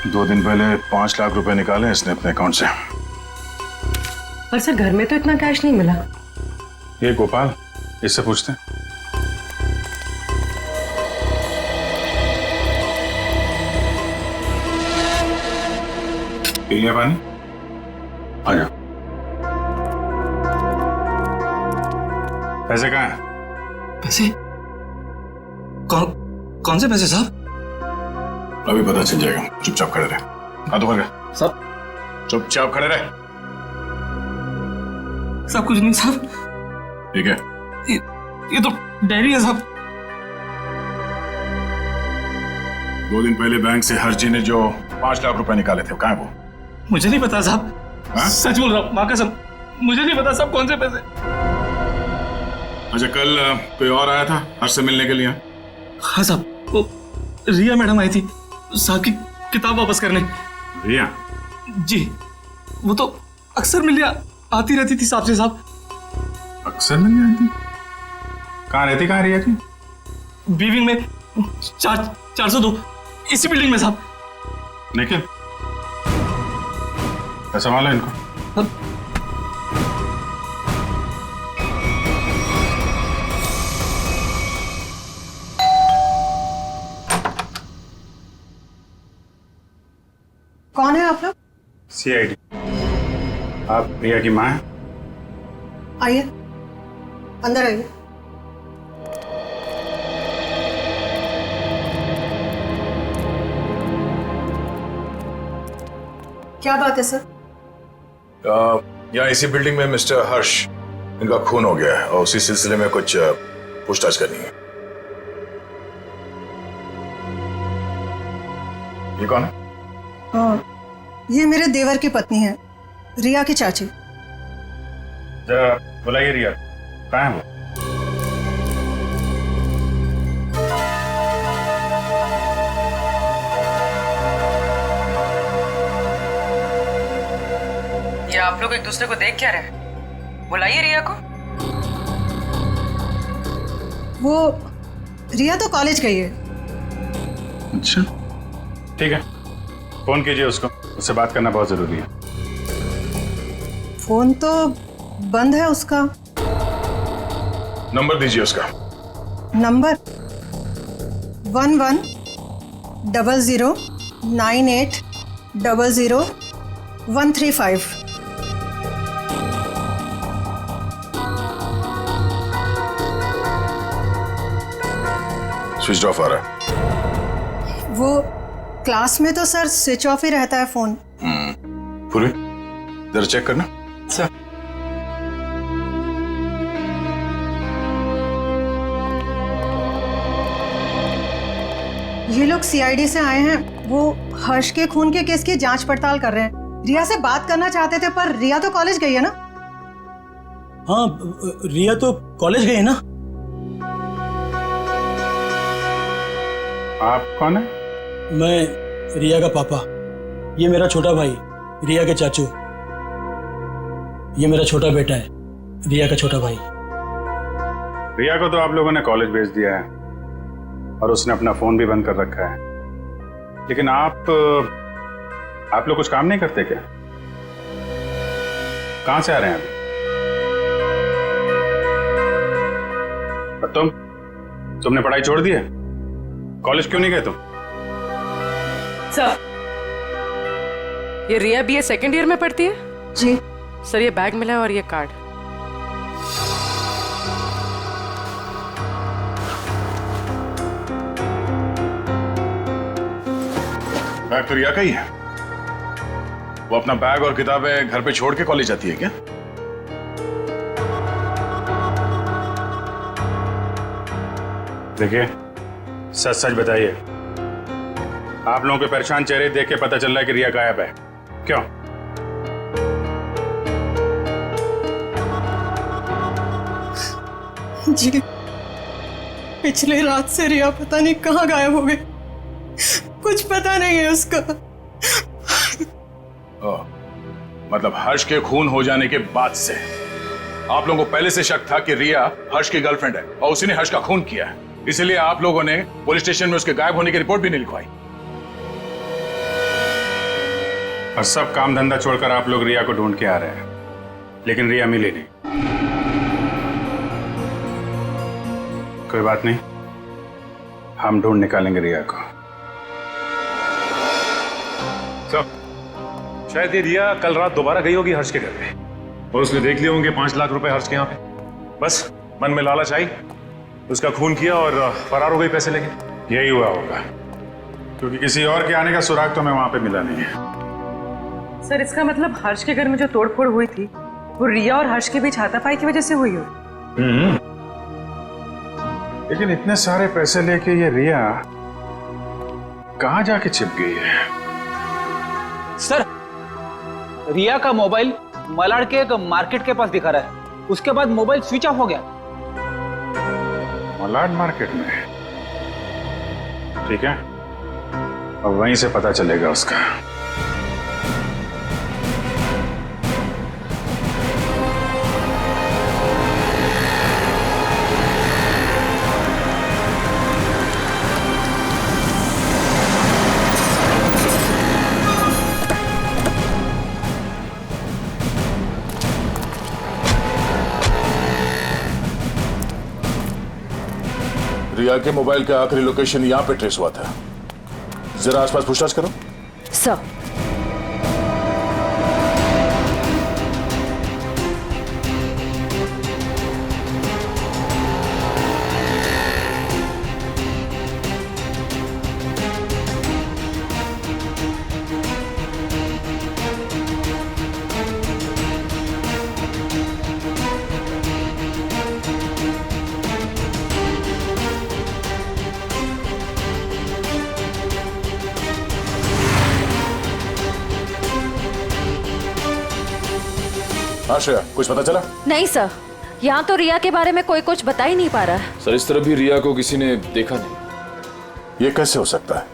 दो दिन पहले 5 लाख रुपए निकाले इसने अपने अकाउंट से। पर सर घर में तो इतना कैश नहीं मिला। ये गोपाल, इससे पूछते हैं। पीलिया पानी, आ जाओ। पैसे कहाँ हैं? पैसे? कौन से पैसे साहब? अभी पता चल जाएगा, चुपचाप खड़े रहे। हाथ ऊपर कर। साहब चुपचाप खड़े रहे। सब कुछ नहीं साहब। ठीक है। ये तो डायरी है साहब। 2 दिन पहले बैंक से हर्षजी ने जो 5 लाख रुपए निकाले थे, कहाँ है वो? मुझे नहीं पता साहब। हाँ? सच बोल रहा हूँ, माँ कसम, मुझे नहीं पता साहब कौन से पैसे। अच्छा, कल कोई और आया था हर्ष से मिलने के लिए? हाँ साहब, वो रिया मैडम आई थी साहब की किताब वापस करने। रिया? जी, वो तो अक्सर मिलने आती रहती थी साहब से साहब। अक्सर मिलने आती? कहाँ रहती, कहाँ रिया जी? बीविंग में 402, इसी बिल्डिंग में साहब। निखिल, संभालो इनको। कौन है आप लोग? CID। आप रिया की माँ हैं? आइए, अंदर आइए। क्या बात है सर? यहाँ इसी बिल्डिंग में मिस्टर हर्ष, इनका खून हो गया है और उसी सिलसिले में कुछ पूछताछ करनी है। ये कौन है? ये मेरे देवर की पत्नी है, रिया की चाची। जरा बुलाइए रिया, कहाँ है वो? ये आप लोग एक दूसरे को देख क्या रहे? बुलाइए रिया को। वो रिया तो कॉलेज गई है। अच्छा, ठीक है, फोन कीजिए उसको, उससे बात करना बहुत जरूरी है। फोन तो बंद है उसका। नंबर दीजिए उसका। नंबर 110098000135। स्विच ऑफ आ रहा है। वो क्लास में तो सर स्विच ऑफ ही रहता है फोन। पूरी जरा चेक करना। सर ये लोग CID से आए हैं, वो हर्ष के खून के केस की जांच पड़ताल कर रहे हैं। रिया से बात करना चाहते थे, पर रिया तो कॉलेज गई है ना। हाँ, रिया तो कॉलेज गई है ना। आप कौन है? मैं रिया का पापा, ये मेरा छोटा भाई रिया के चाचू, ये मेरा छोटा बेटा है रिया का छोटा भाई। रिया को तो आप लोगों ने कॉलेज भेज दिया है और उसने अपना फोन भी बंद कर रखा है, लेकिन आप लोग कुछ काम नहीं करते क्या? कहां से आ रहे हैं अभी? तुमने पढ़ाई छोड़ दी है? कॉलेज क्यों नहीं गए तुम? सर, ये रिया BA सेकेंड ईयर में पढ़ती है? जी सर, ये बैग मिला है और ये कार्ड। बैग तो रिया का ही है। वो अपना बैग और किताबें घर पे छोड़ के कॉलेज जाती है क्या? देखिए, सच सच बताइए, आप लोगों के परेशान चेहरे देख के पता चल रहा है कि रिया गायब है। क्यों? जी, पिछले रात से रिया पता नहीं कहाँ गायब हो गई, कुछ पता नहीं है उसका। मतलब हर्ष के खून हो जाने के बाद से आप लोगों को पहले से शक था कि रिया हर्ष की गर्लफ्रेंड है और उसी ने हर्ष का खून किया है, इसलिए आप लोगों ने पुलिस स्टेशन में उसके गायब होने की रिपोर्ट भी नहीं लिखवाई। और सब काम धंधा छोड़कर आप लोग रिया को ढूंढ के आ रहे हैं। लेकिन रिया मिली नहीं। कोई बात नहीं, हम ढूंढ निकालेंगे रिया को। शायद ये रिया कल रात दोबारा गई होगी हर्ष के घर पे और उसने देख लिए होंगे 5 लाख रुपए हर्ष के यहाँ पे। बस मन में लालच आई, उसका खून किया और फरार हो गई पैसे लेके। यही हुआ होगा, क्योंकि किसी और के आने का सुराग तो हमें वहां पे मिला नहीं है। सर इसका मतलब हर्ष के घर में जो तोड़फोड़ हुई थी वो रिया और हर्ष के बीच हाथापाई की वजह से हुई हो। लेकिन इतने सारे पैसे लेके ये रिया कहां जाके छिप गई है? सर, रिया का मोबाइल मलाड के एक मार्केट के पास दिखा रहा है। उसके बाद मोबाइल स्विच ऑफ हो गया। मलाड मार्केट में? ठीक है, अब वहीं से पता चलेगा उसका। रिया के मोबाइल का आखिरी लोकेशन यहां पे ट्रेस हुआ था। जरा आसपास पूछताछ करो। सर, हाँ श्रेया, कुछ पता चला? नहीं सर, यहाँ तो रिया के बारे में कोई कुछ बता ही नहीं पा रहा है। सर इस तरह भी रिया को किसी ने देखा नहीं। ये कैसे हो सकता है?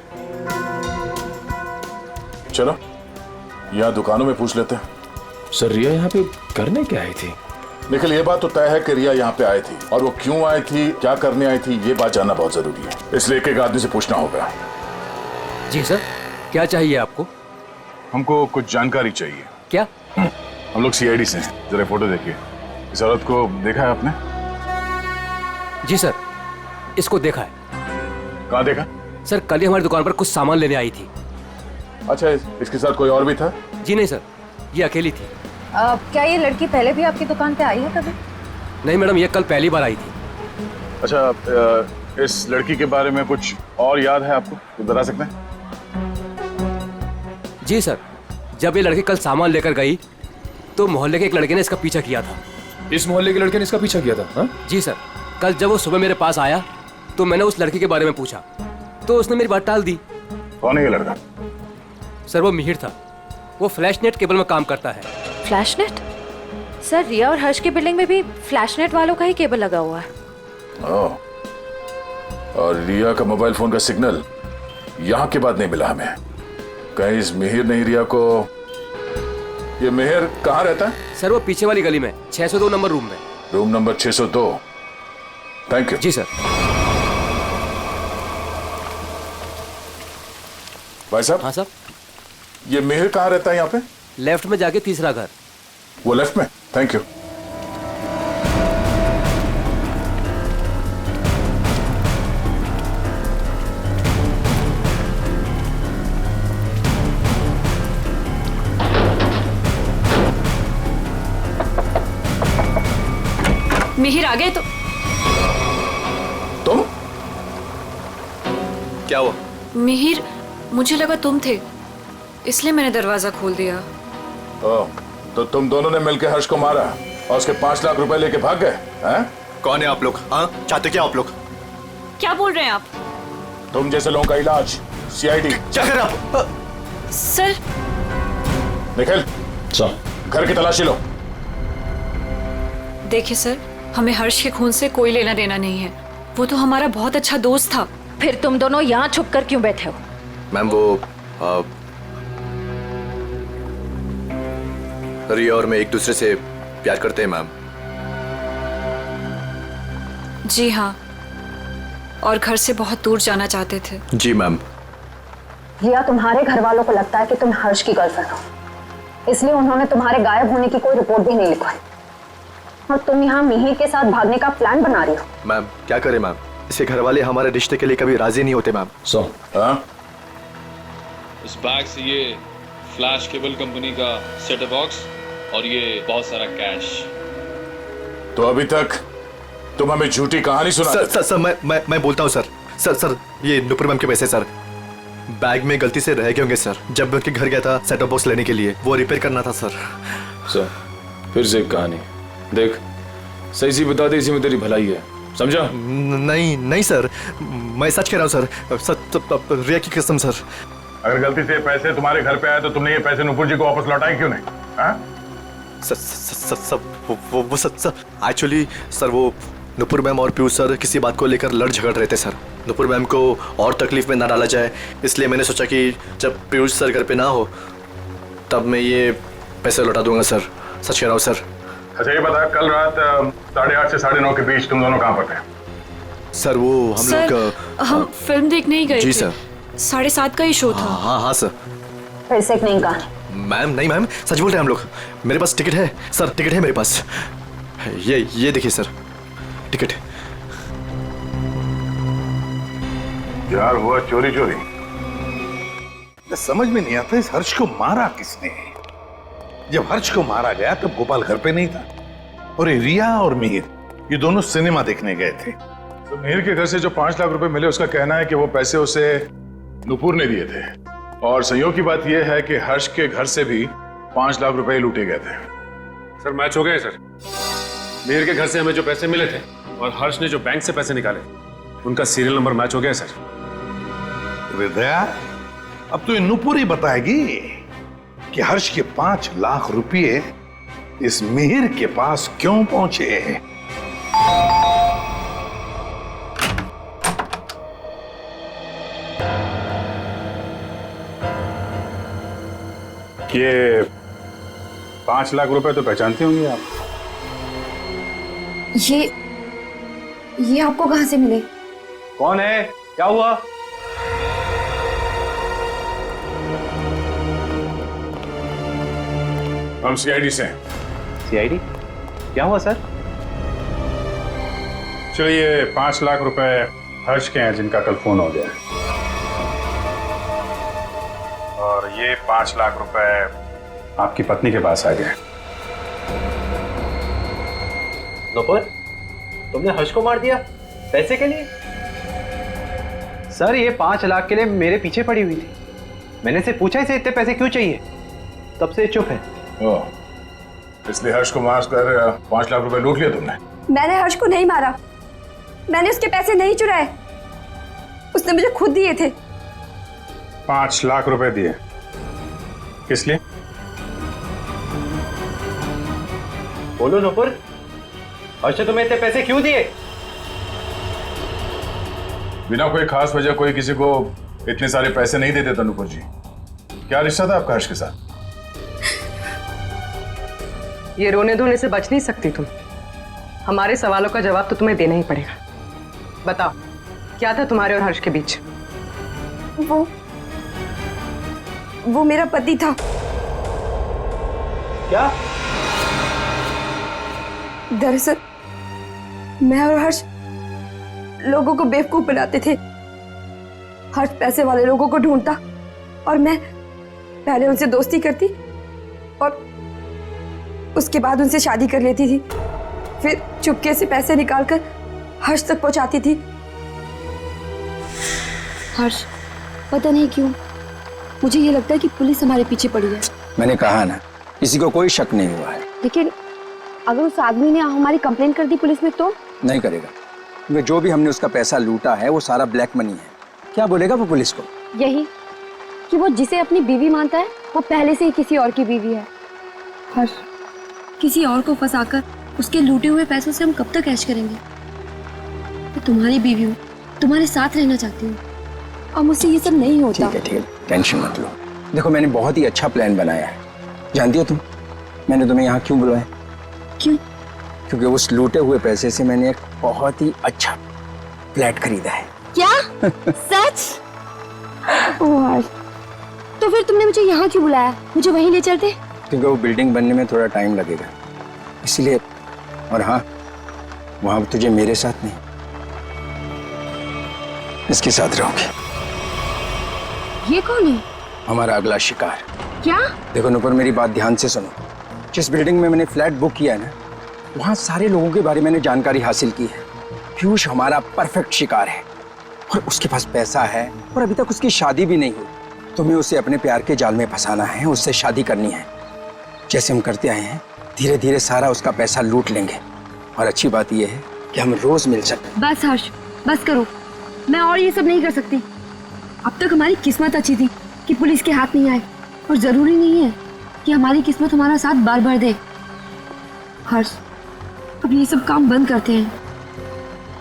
चलो यहाँ दुकानों में पूछ लेते हैं। सर रिया यहाँ पे करने क्या आई थी? निखिल, ये बात तो तय है कि रिया यहाँ पे आई थी, और वो क्यों आई थी, क्या करने आई थी, ये बात जानना बहुत जरूरी है। इसलिए एक एक आदमी से पूछना होगा। जी सर, क्या चाहिए आपको? हमको कुछ जानकारी चाहिए। क्या? हम लोग सीआईडी से हैं, जरा फोटो देखिए। इस औरत को देखा है आपने? जी सर, इसको देखा है। कहाँ देखा? सर कल ही हमारी दुकान पर कुछ सामान लेने आई थी। अच्छा, इसके साथ कोई और भी था? जी नहीं सर, ये अकेली थी। क्या ये लड़की पहले भी आपकी दुकान पे आई है कभी? नहीं मैडम, ये कल पहली बार आई थी। अच्छा, इस लड़की के बारे में कुछ और याद है आपको, तो बता सकते हैं? जी सर, जब ये लड़की कल सामान लेकर गई तो मोहल्ले के एक लड़के ने इसका पीछा किया था। इस मोहल्ले के लड़के ने इसका पीछा किया था? हाँ? जी सर, कल जब वो सुबह मेरे पास आया तो मैंने उस लड़की के बारे में पूछा तो उसने मेरी बात टाल दी। कौन है ये लड़का? सर वो मिहिर था, वो फ्लैशनेट केबल में काम करता है। फ्लैशनेट? सर रिया और हर्ष की बिल्डिंग में भी फ्लैशनेट वालों का ही केबल लगा हुआ है। और रिया का मोबाइल फोन का सिग्नल यहाँ के बाद नहीं मिला हमें। कहीं इस मिहिर ने रिया को... ये मिहिर कहाँ रहता है? सर वो पीछे वाली गली में 602 नंबर रूम में। Room number 602। Thank you. जी सर। भाई साहब। हाँ सर। ये मिहिर कहाँ रहता है यहाँ पे? लेफ्ट में जाके तीसरा घर। वो लेफ्ट में? Thank you. मिहिर आ गए तो? तुम? क्या हुआ? मिहिर, मुझे लगा तुम थे, इसलिए मैंने दरवाजा खोल दिया। तो तुम दोनों ने मिलकर हर्ष को मारा और उसके 5 लाख रुपए लेके भाग गए हैं? कौन है आप लोग? हाँ, चाहते क्या आप लोग? क्या बोल रहे हैं आप? तुम जैसे लोगों का इलाज सीआईडी। क्या कर रहे आप? सर। निखिल, घर की तलाशी लो। देखिए सर, हमें हर्ष के खून से कोई लेना देना नहीं है, वो तो हमारा बहुत अच्छा दोस्त था। फिर तुम दोनों यहाँ छुप कर क्यों बैठे हो? मैम वो रिया और मैं एक दूसरे से प्यार करते हैं मैम। जी हाँ, और घर से बहुत दूर जाना चाहते थे। जी मैम। रिया, तुम्हारे घर वालों को लगता है कि तुम हर्ष की गर्लफ्रेंड हो, इसलिए उन्होंने तुम्हारे गायब होने की कोई रिपोर्ट भी नहीं लिखवाई। और तुम यहाँ मिहिर के साथ भागने का प्लान बना रही हो। मैम क्या करें मैम, इसके घर वाले हमारे रिश्ते के लिए कभी राजी नहीं होते मैम। उस बैग से ये फ्लैश केबल कंपनी का सेटअप बॉक्स और ये बहुत सारा कैश। तो अभी तक तुम हमें झूठी कहानी सुना। सर मैं बोलता हूँ सर ये नुपुर मैम के पैसे सर बैग में गलती से रह गए होंगे सर। जब मैं उनके घर गया था सेटअप बॉक्स लेने के लिए, वो रिपेयर करना था सर। फिर से एक कहानी देख, सही सी बता दे, इसी में तेरी भलाई है, समझा? नहीं सर, मैं सच कह रहा हूँ सर, रिया की कसम सर। अगर गलती से पैसे तुम्हारे घर पे आए तो तुमने ये पैसे नुपुर जी को वापस लौटाए क्यों नहीं? एक्चुअली सर वो नुपुर मैम और पीयूष सर किसी बात को लेकर लड़ झगड़ रहे थे सर। नुपुर मैम को और तकलीफ में ना डाला जाए, इसलिए मैंने सोचा कि जब पीयूष सर घर पे ना हो तब मैं ये पैसे लौटा दूंगा सर। सच कह रहा हूँ सर। अच्छा ये बता, कल रात 8:30 से 9:30 के बीच तुम दोनों कहाँ पर थे? सर वो हम लोग हम फिल्म देखने ही गए जी थे। सर। 7:30 का ही शो था। हाँ सर। फिर से नहीं कहा। मैम नहीं मैम, सच बोल रहे हैं हम लोग। मेरे पास टिकट है सर, टिकट है मेरे पास। ये देखिए सर टिकट। यार हुआ चोरी। समझ में नहीं आता इस हर्ष को मारा किसने। जब हर्ष को मारा गया तब गोपाल घर पे नहीं था और ये रिया और मिहिर ये दोनों सिनेमा देखने गए थे। तो मिहिर के घर से जो 5 लाख रुपए मिले, उसका कहना है कि वो पैसे उसे नुपुर ने दिए थे। और संयोग की बात यह है कि हर्ष के घर से भी 5 लाख रुपए लूटे गए थे। सर मैच हो गए सर। मिहिर के घर से हमें जो पैसे मिले थे और हर्ष ने जो बैंक से पैसे निकाले, उनका सीरियल नंबर मैच हो गया सर। हृदया, अब तो ये नुपुर ही बताएगी कि हर्ष के 5 लाख रुपए इस मिहिर के पास क्यों पहुंचे। ये 5 लाख रुपए तो पहचानती होंगी आप? ये आपको कहां से मिले? कौन है? क्या हुआ? हम सीआईडी से। सीआईडी? क्या हुआ सर? चलिए 5 लाख रुपए हर्ष के हैं जिनका कल फोन हो गया, और ये 5 लाख रुपए आपकी पत्नी के पास आ गए। नुपुर, तुमने हर्ष को मार दिया पैसे के लिए? सर ये 5 लाख के लिए मेरे पीछे पड़ी हुई थी। मैंने से पूछा इसे इतने पैसे क्यों चाहिए, तब से चुप है। इसलिए हर्ष को मार कर 5 लाख रुपए लूट लिया तुमने? मैंने हर्ष को नहीं मारा, मैंने उसके पैसे नहीं चुराए, उसने मुझे खुद दिए थे। 5 लाख रुपए दिए किस लिए? बोलो नुपुर, हर्ष तुम्हें इतने पैसे क्यों दिए? बिना कोई खास वजह कोई किसी को इतने सारे पैसे नहीं दे देता नुपुर जी। क्या रिश्ता था आपका हर्ष के साथ? ये रोने धोने से बच नहीं सकती तुम। हमारे सवालों का जवाब तो तुम्हें देना ही पड़ेगा। बताओ, क्या था तुम्हारे और हर्ष के बीच? वो मेरा पति था। क्या? दरअसल मैं और हर्ष लोगों को बेवकूफ बनाते थे। हर्ष पैसे वाले लोगों को ढूंढता और मैं पहले उनसे दोस्ती करती और उसके बाद उनसे शादी कर लेती थी। फिर चुपके से पैसे निकालकर हर्ष तक पहुंचाती थी। हर्ष, पता नहीं क्यों मुझे ये लगता है कि पुलिस हमारे पीछे पड़ी है। मैंने कहा ना, किसी को कोई शक नहीं हुआ है। लेकिन अगर उस आदमी ने हमारी कंप्लेंट कर दी पुलिस में तो? नहीं करेगा, क्योंकि जो भी हमने उसका पैसा लूटा है वो सारा ब्लैक मनी है। क्या बोलेगा वो पुलिस को? यही कि वो जिसे अपनी बीवी मानता है वो पहले से ही किसी और की बीवी है। हर्ष, किसी और को फंसाकर उसके लूटे हुए पैसों से हम कब तक ऐश करेंगे? मैं तुम्हारी बीवी हूँ, तुम्हारे साथ रहना चाहती हूँ और मुझसे ये सब नहीं होता। ठीक है, टेंशन मत लो। देखो मैंने बहुत ही अच्छा प्लान बनाया है। जानती हो तुम, मैंने तुम्हें यहाँ क्यों बुलाया? क्यों? क्योंकि उस लूटे हुए पैसे से मैंने एक बहुत ही अच्छा फ्लैट खरीदा है। क्या? सच? ओह हर्ष, तो फिर तुमने मुझे यहाँ क्यों बुलाया? मुझे वहीं ले चलते। क्योंकि वो बिल्डिंग बनने में थोड़ा टाइम लगेगा, इसलिए। और हाँ, वहां तुझे मेरे साथ नहीं, इसके साथ रहोगे। ये कौन है? हमारा अगला शिकार। क्या? देखो नुपुर, मेरी बात ध्यान से सुनो। जिस बिल्डिंग में मैंने फ्लैट बुक किया है ना, वहाँ सारे लोगों के बारे में मैंने जानकारी हासिल की है। पीयूष हमारा परफेक्ट शिकार है और उसके पास पैसा है और अभी तक उसकी शादी भी नहीं हुई। तुम्हें उसे अपने प्यार के जाल में फंसाना है, उससे शादी करनी है। जैसे हम करते आए हैं, धीरे धीरे सारा उसका पैसा लूट लेंगे। और अच्छी बात यह है कि हम रोज मिल सकते। बस हर्ष, बस करो। मैं और ये सब नहीं कर सकती। अब तक हमारी किस्मत अच्छी थी कि पुलिस के हाथ नहीं आए, और जरूरी नहीं है कि हमारी किस्मत हमारा साथ बार बार दे। हर्ष, अब ये सब काम बंद करते हैं,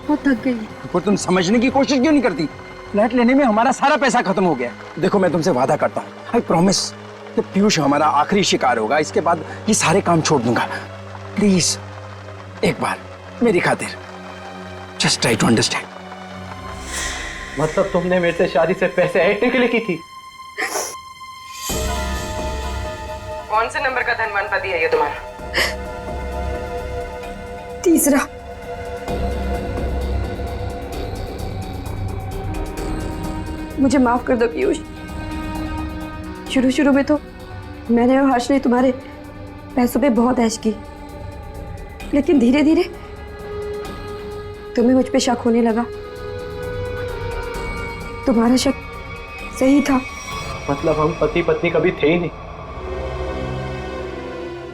बहुत थक गई। तो तुम समझने की कोशिश क्यों नहीं करती? फ्लैट लेने में हमारा सारा पैसा खत्म हो गया। देखो, मैं तुमसे वादा करता हूँ, आई प्रॉमिस, कि पीयूष हमारा आखिरी शिकार होगा। इसके बाद ये सारे काम छोड़ दूंगा। प्लीज एक बार मेरी खातिर, जस्ट ट्राई टू अंडरस्टैंड। मतलब तुमने मेरे से शादी से पैसे ऐंठने के लिए की थी? कौन से नंबर का धनवान पति है ये तुम्हारा? तीसरा। मुझे माफ कर दो पीयूष। शुरू शुरू में तो मैंने और हर्ष ने तुम्हारे पैसों पे बहुत ऐश की, लेकिन धीरे धीरे तुम्हें मुझ पे शक होने लगा। तुम्हारा शक सही था। मतलब हम पति पत्नी कभी थे ही नहीं।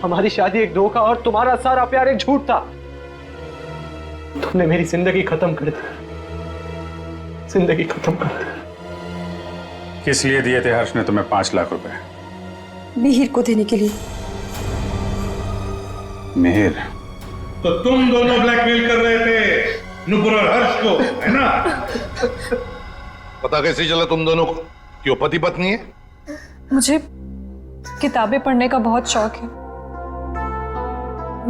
हमारी शादी एक धोखा और तुम्हारा सारा प्यार एक झूठ था। तुमने मेरी जिंदगी खत्म कर दी, जिंदगी खत्म कर दी। किस लिए दिए थे हर्ष ने तुम्हें 5 लाख रुपए? मिहिर को देने के लिए। मिहिर? तो तुम दोनों ब्लैकमेल कर रहे थे नुपुर और हर्ष को, है ना? पता कैसे चला तुम दोनों को कि वो पति पत्नी है? मुझे किताबें पढ़ने का बहुत शौक है।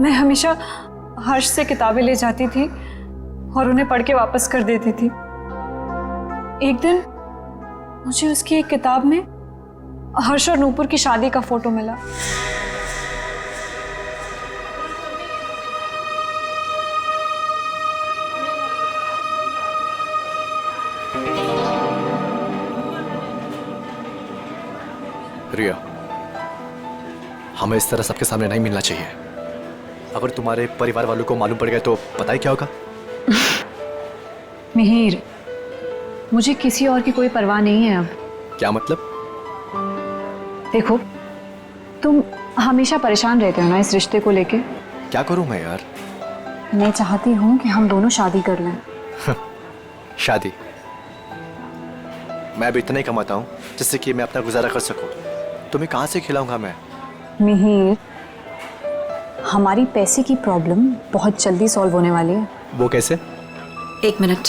मैं हमेशा हर्ष से किताबें ले जाती थी और उन्हें पढ़ के वापस कर देती थी। एक दिन मुझे उसकी एक किताब में हर्ष और नूपुर की शादी का फोटो मिला। रिया, हमें इस तरह सबके सामने नहीं मिलना चाहिए। अगर तुम्हारे परिवार वालों को मालूम पड़ गया तो पता ही क्या होगा। मिहिर, मुझे किसी और की कोई परवाह नहीं है अब। क्या मतलब? देखो, तुम हमेशा परेशान रहते हो ना इस रिश्ते को लेके। क्या करूं मैं यार? मैं चाहती हूँ कि हम दोनों शादी कर लें। शादी? मैं भी इतना ही कमाता हूँ जिससे कि मैं अपना गुजारा कर सकूं। तुम्हें कहाँ से खिलाऊंगा मैं? मिहिर, हमारी पैसे की प्रॉब्लम बहुत जल्दी सॉल्व होने वाली है। वो कैसे? एक मिनट,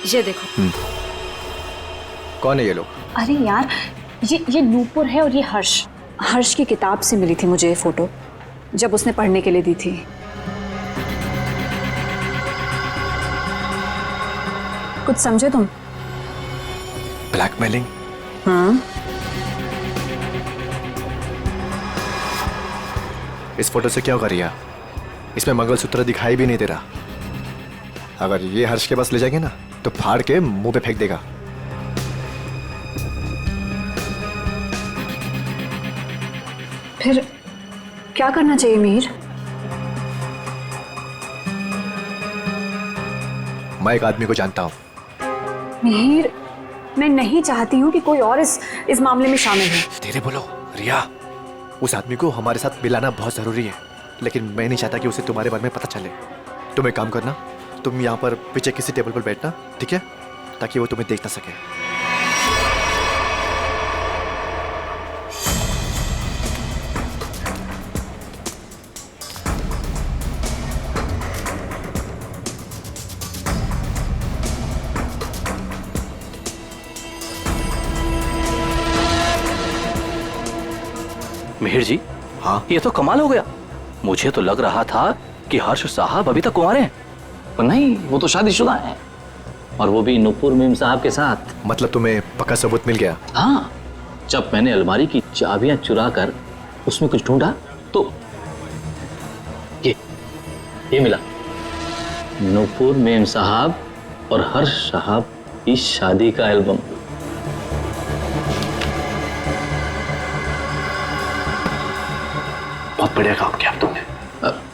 ये देखो। कौन है ये लोग? अरे यार, ये नूपुर है और ये हर्ष। हर्ष की किताब से मिली थी मुझे ये फोटो, जब उसने पढ़ने के लिए दी थी। कुछ समझे तुम? ब्लैकमेलिंग? हाँ। इस फोटो से क्या होगा रिया? इसमें मंगलसूत्र दिखाई भी नहीं दे रहा। अगर ये हर्ष के पास ले जाएंगे ना तो फाड़ के मुंह पे फेंक देगा। फिर क्या करना चाहिए मिहिर? मैं एक आदमी को जानता हूं। मिहिर, मैं नहीं चाहती हूँ कि कोई और इस मामले में शामिल हो। धीरे बोलो रिया। उस आदमी को हमारे साथ मिलाना बहुत जरूरी है, लेकिन मैं नहीं चाहता कि उसे तुम्हारे बारे में पता चले। तुम एक काम करना, तुम यहाँ पर पीछे किसी टेबल पर बैठना, ठीक है? ताकि वो तुम्हें देख ना सके। मिहिर जी, हाँ? ये तो कमाल हो गया। मुझे तो लग रहा था कि हर्ष साहब अभी तक कुंवारे हैं, पर नहीं, वो तो शादीशुदा हैं, और वो भी नुपुर मीम साहब के साथ। मतलब तुम्हें पक्का सबूत मिल गया? हाँ, जब मैंने अलमारी की चाबियां चुरा कर उसमें कुछ ढूंढा तो ये मिला। नूपुर मेम साहब और हर्ष साहब की शादी का एल्बम। बहुत बढ़िया काम किया तुमने।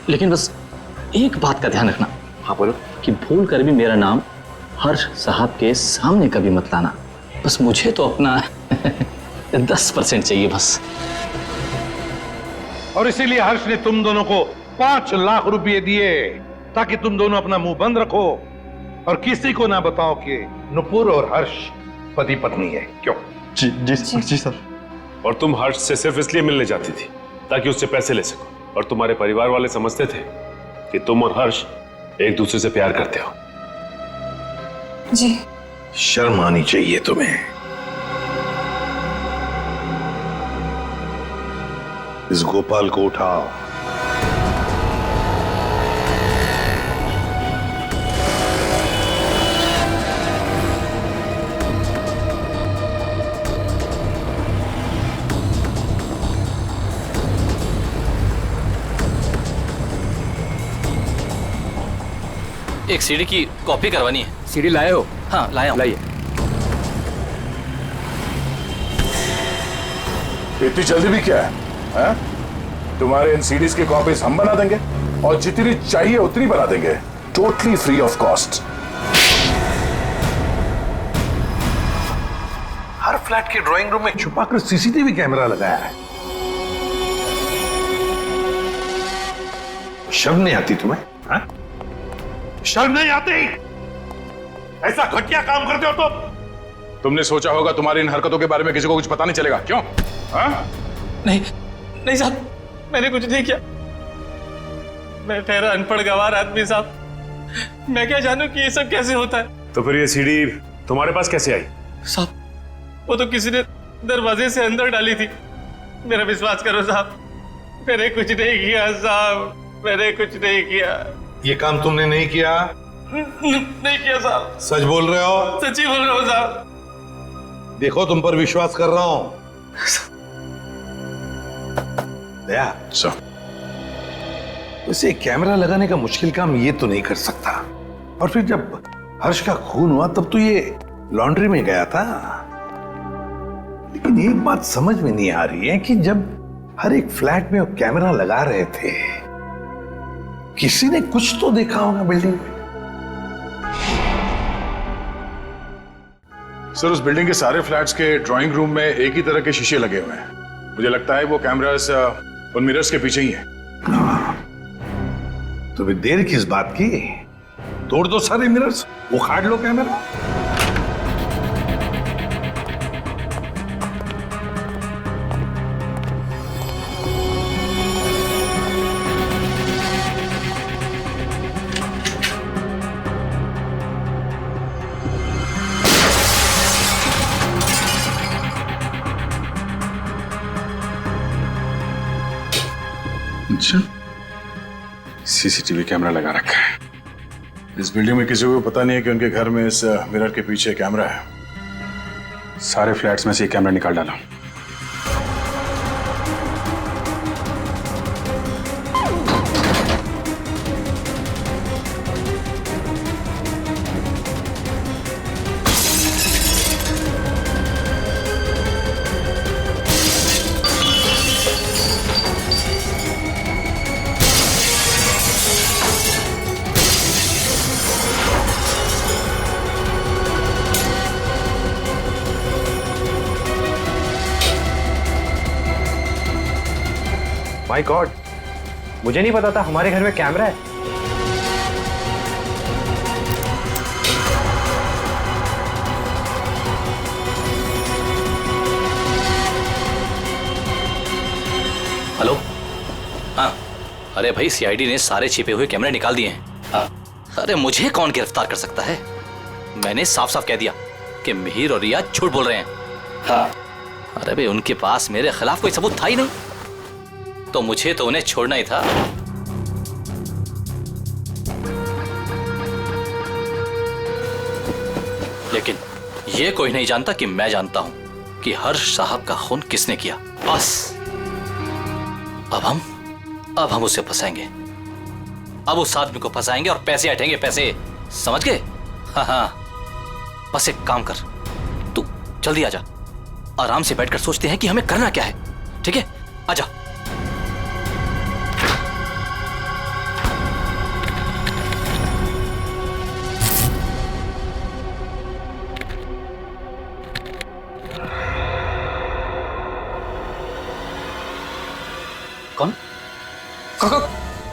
लेकिन बस एक बात का ध्यान रखना। हाँ बोलो। कि भूल कर भी मेरा नाम हर्ष साहब के सामने कभी मत लाना। बस मुझे तो अपना 10% चाहिए बस। और इसीलिए हर्ष ने तुम दोनों को 5 लाख रुपए दिए ताकि तुम दोनों अपना मुंह बंद रखो और किसी को ना बताओ कि नुपुर और हर्ष पति पत्नी है। क्यों? जी जी जी सर। और तुम हर्ष से सिर्फ इसलिए मिलने जाती थी ताकि उससे पैसे ले सको, और तुम्हारे परिवार वाले समझते थे कि तुम और हर्ष एक दूसरे से प्यार करते हो। जी। शर्म आनी चाहिए तुम्हें। इस गोपाल को उठाओ। एक सीडी की कॉपी करवानी है। सीडी लाए हो? हाँ लाया हूं। लाइए। इतनी जल्दी भी क्या है? तुम्हारे इन सीडीज की कॉपीज हम बना देंगे और जितनी चाहिए उतनी बना देंगे, totally free of cost. Her flat के ड्राइंग रूम में छुपाकर सीसीटीवी कैमरा लगाया है। शर्म नहीं आती तुम्हें? हा? शर्म नहीं आती? ऐसा घटिया काम करते हो तो? तुमने सोचा होगा तुम्हारी इन हरकतों के बारे में किसी को कुछ पता नहीं चलेगा, क्यों? हाँ? नहीं साहब, मैंने कुछ नहीं किया। मैं ठहरा अनपढ़ गवार आदमी साहब। मैं क्या जानूं कि ये सब कैसे होता है। तो फिर ये सीडी तुम्हारे पास कैसे आई? साहब, वो तो किसी ने दरवाजे से अंदर डाली थी। मेरा विश्वास करो साहब, मैंने कुछ नहीं किया साहब, मैंने कुछ नहीं किया। ये काम तुमने नहीं किया? नहीं किया साहब। सच बोल रहे हो? सच्ची बोल रहा हूँ साहब। देखो तुम पर विश्वास कर रहा हूं। दया उसे कैमरा लगाने का मुश्किल काम ये तो नहीं कर सकता। और फिर जब हर्ष का खून हुआ तब तो ये लॉन्ड्री में गया था। लेकिन एक बात समझ में नहीं आ रही है कि जब हर एक फ्लैट में वो कैमरा लगा रहे थे, किसी ने कुछ तो देखा होगा बिल्डिंग में। सर, उस बिल्डिंग के सारे फ्लैट्स के ड्राइंग रूम में एक ही तरह के शीशे लगे हुए हैं। मुझे लगता है वो कैमरास उन मिरर्स के पीछे ही है। तो फिर देर किस बात की? तोड़ दो सारे मिरर्स, उखाड़ लो कैमरा। अच्छा, सीसीटीवी कैमरा लगा रखा है। इस बिल्डिंग में किसी को पता नहीं है कि उनके घर में इस मिरर के पीछे कैमरा है। सारे फ्लैट्स में से कैमरा निकाल डाला। माय गॉड, मुझे नहीं पता था हमारे घर में कैमरा है। हेलो। हाँ, अरे भाई सीआईडी ने सारे छिपे हुए कैमरे निकाल दिए हैं। हाँ, अरे मुझे कौन गिरफ्तार कर सकता है? मैंने साफ साफ कह दिया कि मिहिर और रिया झूठ बोल रहे हैं। हाँ, अरे भाई उनके पास मेरे खिलाफ कोई सबूत था ही नहीं, तो मुझे तो उन्हें छोड़ना ही था। लेकिन ये कोई नहीं जानता कि मैं जानता हूं कि हर्ष साहब का खून किसने किया। बस अब हम उसे फंसाएंगे। अब उस आदमी को फंसाएंगे और पैसे हटेंगे, पैसे, समझ गए? हाँ, बस एक काम कर, तू जल्दी आजा। आराम से बैठकर सोचते हैं कि हमें करना क्या है। ठीक है, आजा।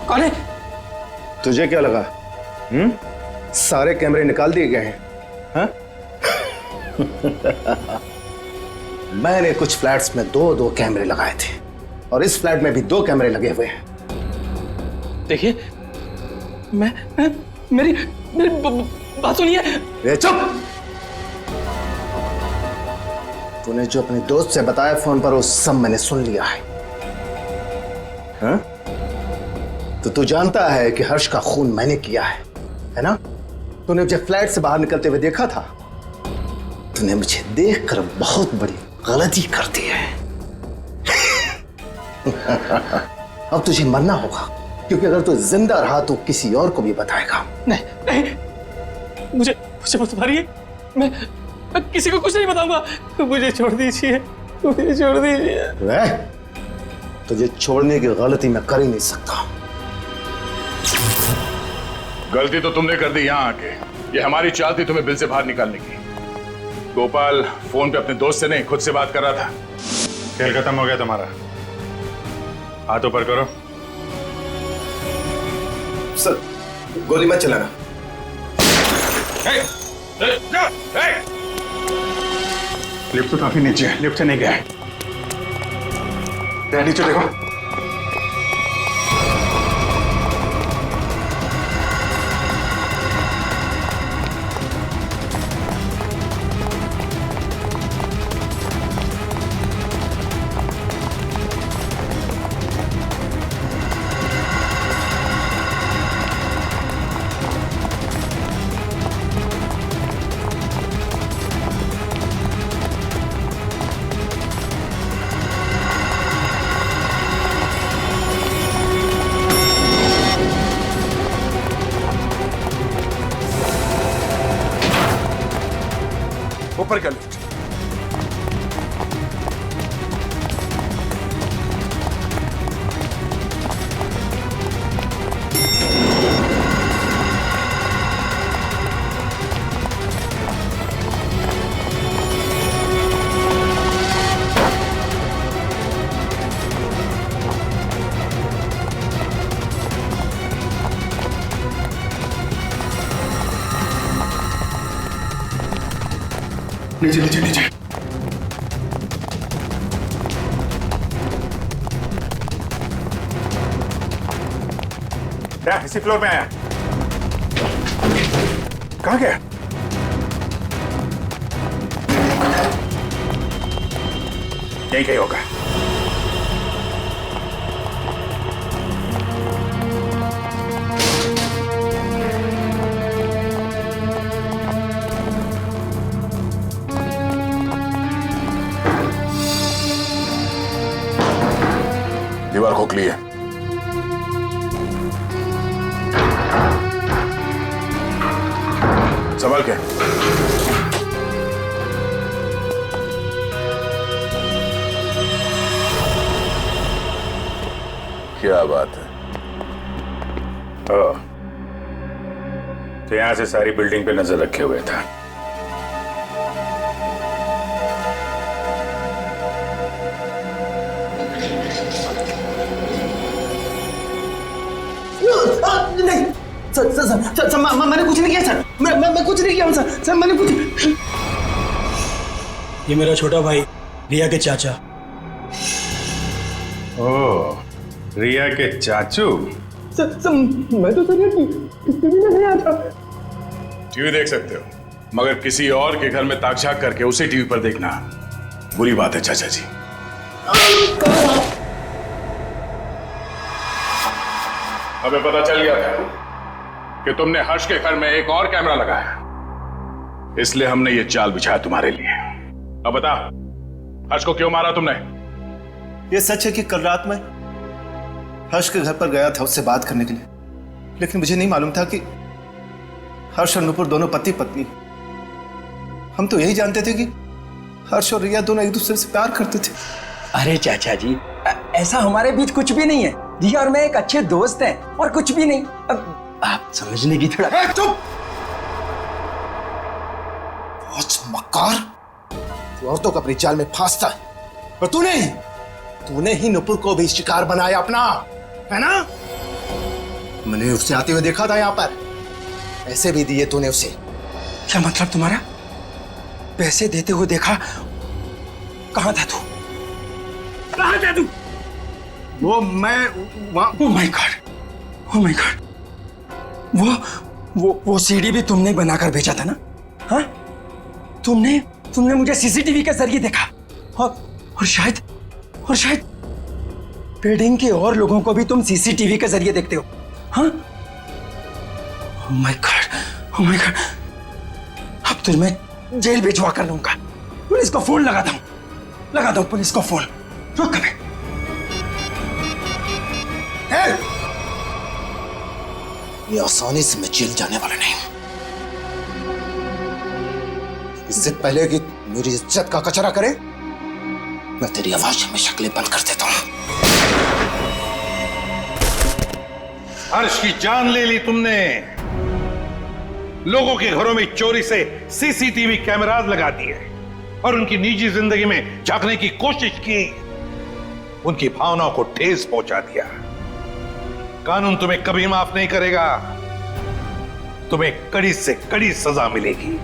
कौन है? तुझे क्या लगा? सारे कैमरे निकाल दिए गए हैं? हाँ? मैंने कुछ फ्लैट्स में 2-2 कैमरे लगाए थे और इस फ्लैट में भी 2 कैमरे लगे हुए हैं। देखिए, मेरी बात सुनिए। चुप! तूने जो अपने दोस्त से बताया फोन पर वो सब मैंने सुन लिया है। हाँ? तो तू जानता है कि हर्ष का खून मैंने किया है ना? तूने मुझे फ्लैट से बाहर निकलते हुए देखा था। तूने मुझे देखकर बहुत बड़ी गलती कर दी है। अब तुझे मरना होगा, क्योंकि अगर तू जिंदा रहा तो किसी और को भी बताएगा। नहीं, मुझे मत मारिए। मैं किसी को कुछ नहीं बताऊंगा। मुझे छोड़ दीजिए, मुझे छोड़ दीजिए। तुझे छोड़ने की गलती मैं कर ही नहीं सकता। गलती तो तुमने कर दी यहाँ आके। ये हमारी चाल थी तुम्हें बिल से बाहर निकालने की। गोपाल फोन पे अपने दोस्त से नहीं, खुद से बात कर रहा था। खेल खत्म हो गया तुम्हारा। हाथ ऊपर करो। सर, गोली मत चलाना। लिफ्ट तो काफी नीचे है, लिफ्ट से नहीं गया है। नीचे देखो। ऊपर का लिफ्ट। नीचे नीचे नीचे। क्या इसी फ्लोर में आया? कहाँ गया? यहीं कहीं होगा। दीवार खोखली है। सवाल क्या? क्या बात है? तो यहां से सारी बिल्डिंग पे नजर रखे हुए था। नहीं सर, मैंने कुछ नहीं किया सर। मैं कुछ नहीं किया सर, मैंने कुछ। ये मेरा छोटा भाई रिया के चाचा। ओह, रिया के चाचू। सर, मैं तो सर टीवी में नहीं आता। टीवी देख सकते हो, मगर किसी और के घर में ताक-झाक करके उसे टीवी पर देखना बुरी बात है चाचा जी। हमें पता चल गया था कि तुमने हर्ष के घर में एक और कैमरा लगाया, इसलिए हमने ये चाल बिछाया तुम्हारे लिए। अब बता, हर्ष को क्यों मारा तुमने? यह सच है कि कल रात में हर्ष के घर पर गया था उससे बात करने के लिए, लेकिन मुझे नहीं मालूम था कि हर्ष और नुपुर दोनों पति पत्नी। हम तो यही जानते थे कि हर्ष और रिया दोनों एक दूसरे से प्यार करते थे। अरे चाचा जी, ऐसा हमारे बीच कुछ भी नहीं है। रिया और मैं एक अच्छे दोस्त हैं और कुछ भी नहीं। अब आप समझने की थोड़ा। चुप! बहुत मक्कार, तू औरतों को अपनी जाल में फांसता है, और तूने ही नुपुर को भी शिकार बनाया अपना, है ना? मैंने उसे आते हुए देखा था यहाँ पर, पैसे भी दिए तूने उसे। क्या मतलब तुम्हारा? पैसे देते हुए देखा? कहां था तू? कहां था तू? वो मैं वहां। Oh my God, oh my God. वो सीडी भी तुमने बनाकर भेजा था ना? हाँ, तुमने मुझे सीसीटीवी के जरिए देखा, और शायद बिल्डिंग के और लोगों को भी तुम सीसीटीवी के जरिए देखते हो। हाँ? Oh my God, oh my God. अब तो मैं जेल भिजवा कर लूंगा। पुलिस को फोन लगाता हूं पुलिस को फोन। रुक कभी। ये आसानी से मैं जेल जाने वाला नहीं हूं। इससे पहले कि मेरी इज्जत का कचरा करे, मैं तेरी आवाज में शक्लें बंद कर देता हूं। हर्ष की जान ले ली तुमने। लोगों के घरों में चोरी से सीसीटीवी कैमरास लगा दिए और उनकी निजी जिंदगी में झांकने की कोशिश की। उनकी भावनाओं को ठेस पहुंचा दिया। कानून तुम्हें कभी माफ नहीं करेगा। तुम्हें कड़ी से कड़ी सजा मिलेगी।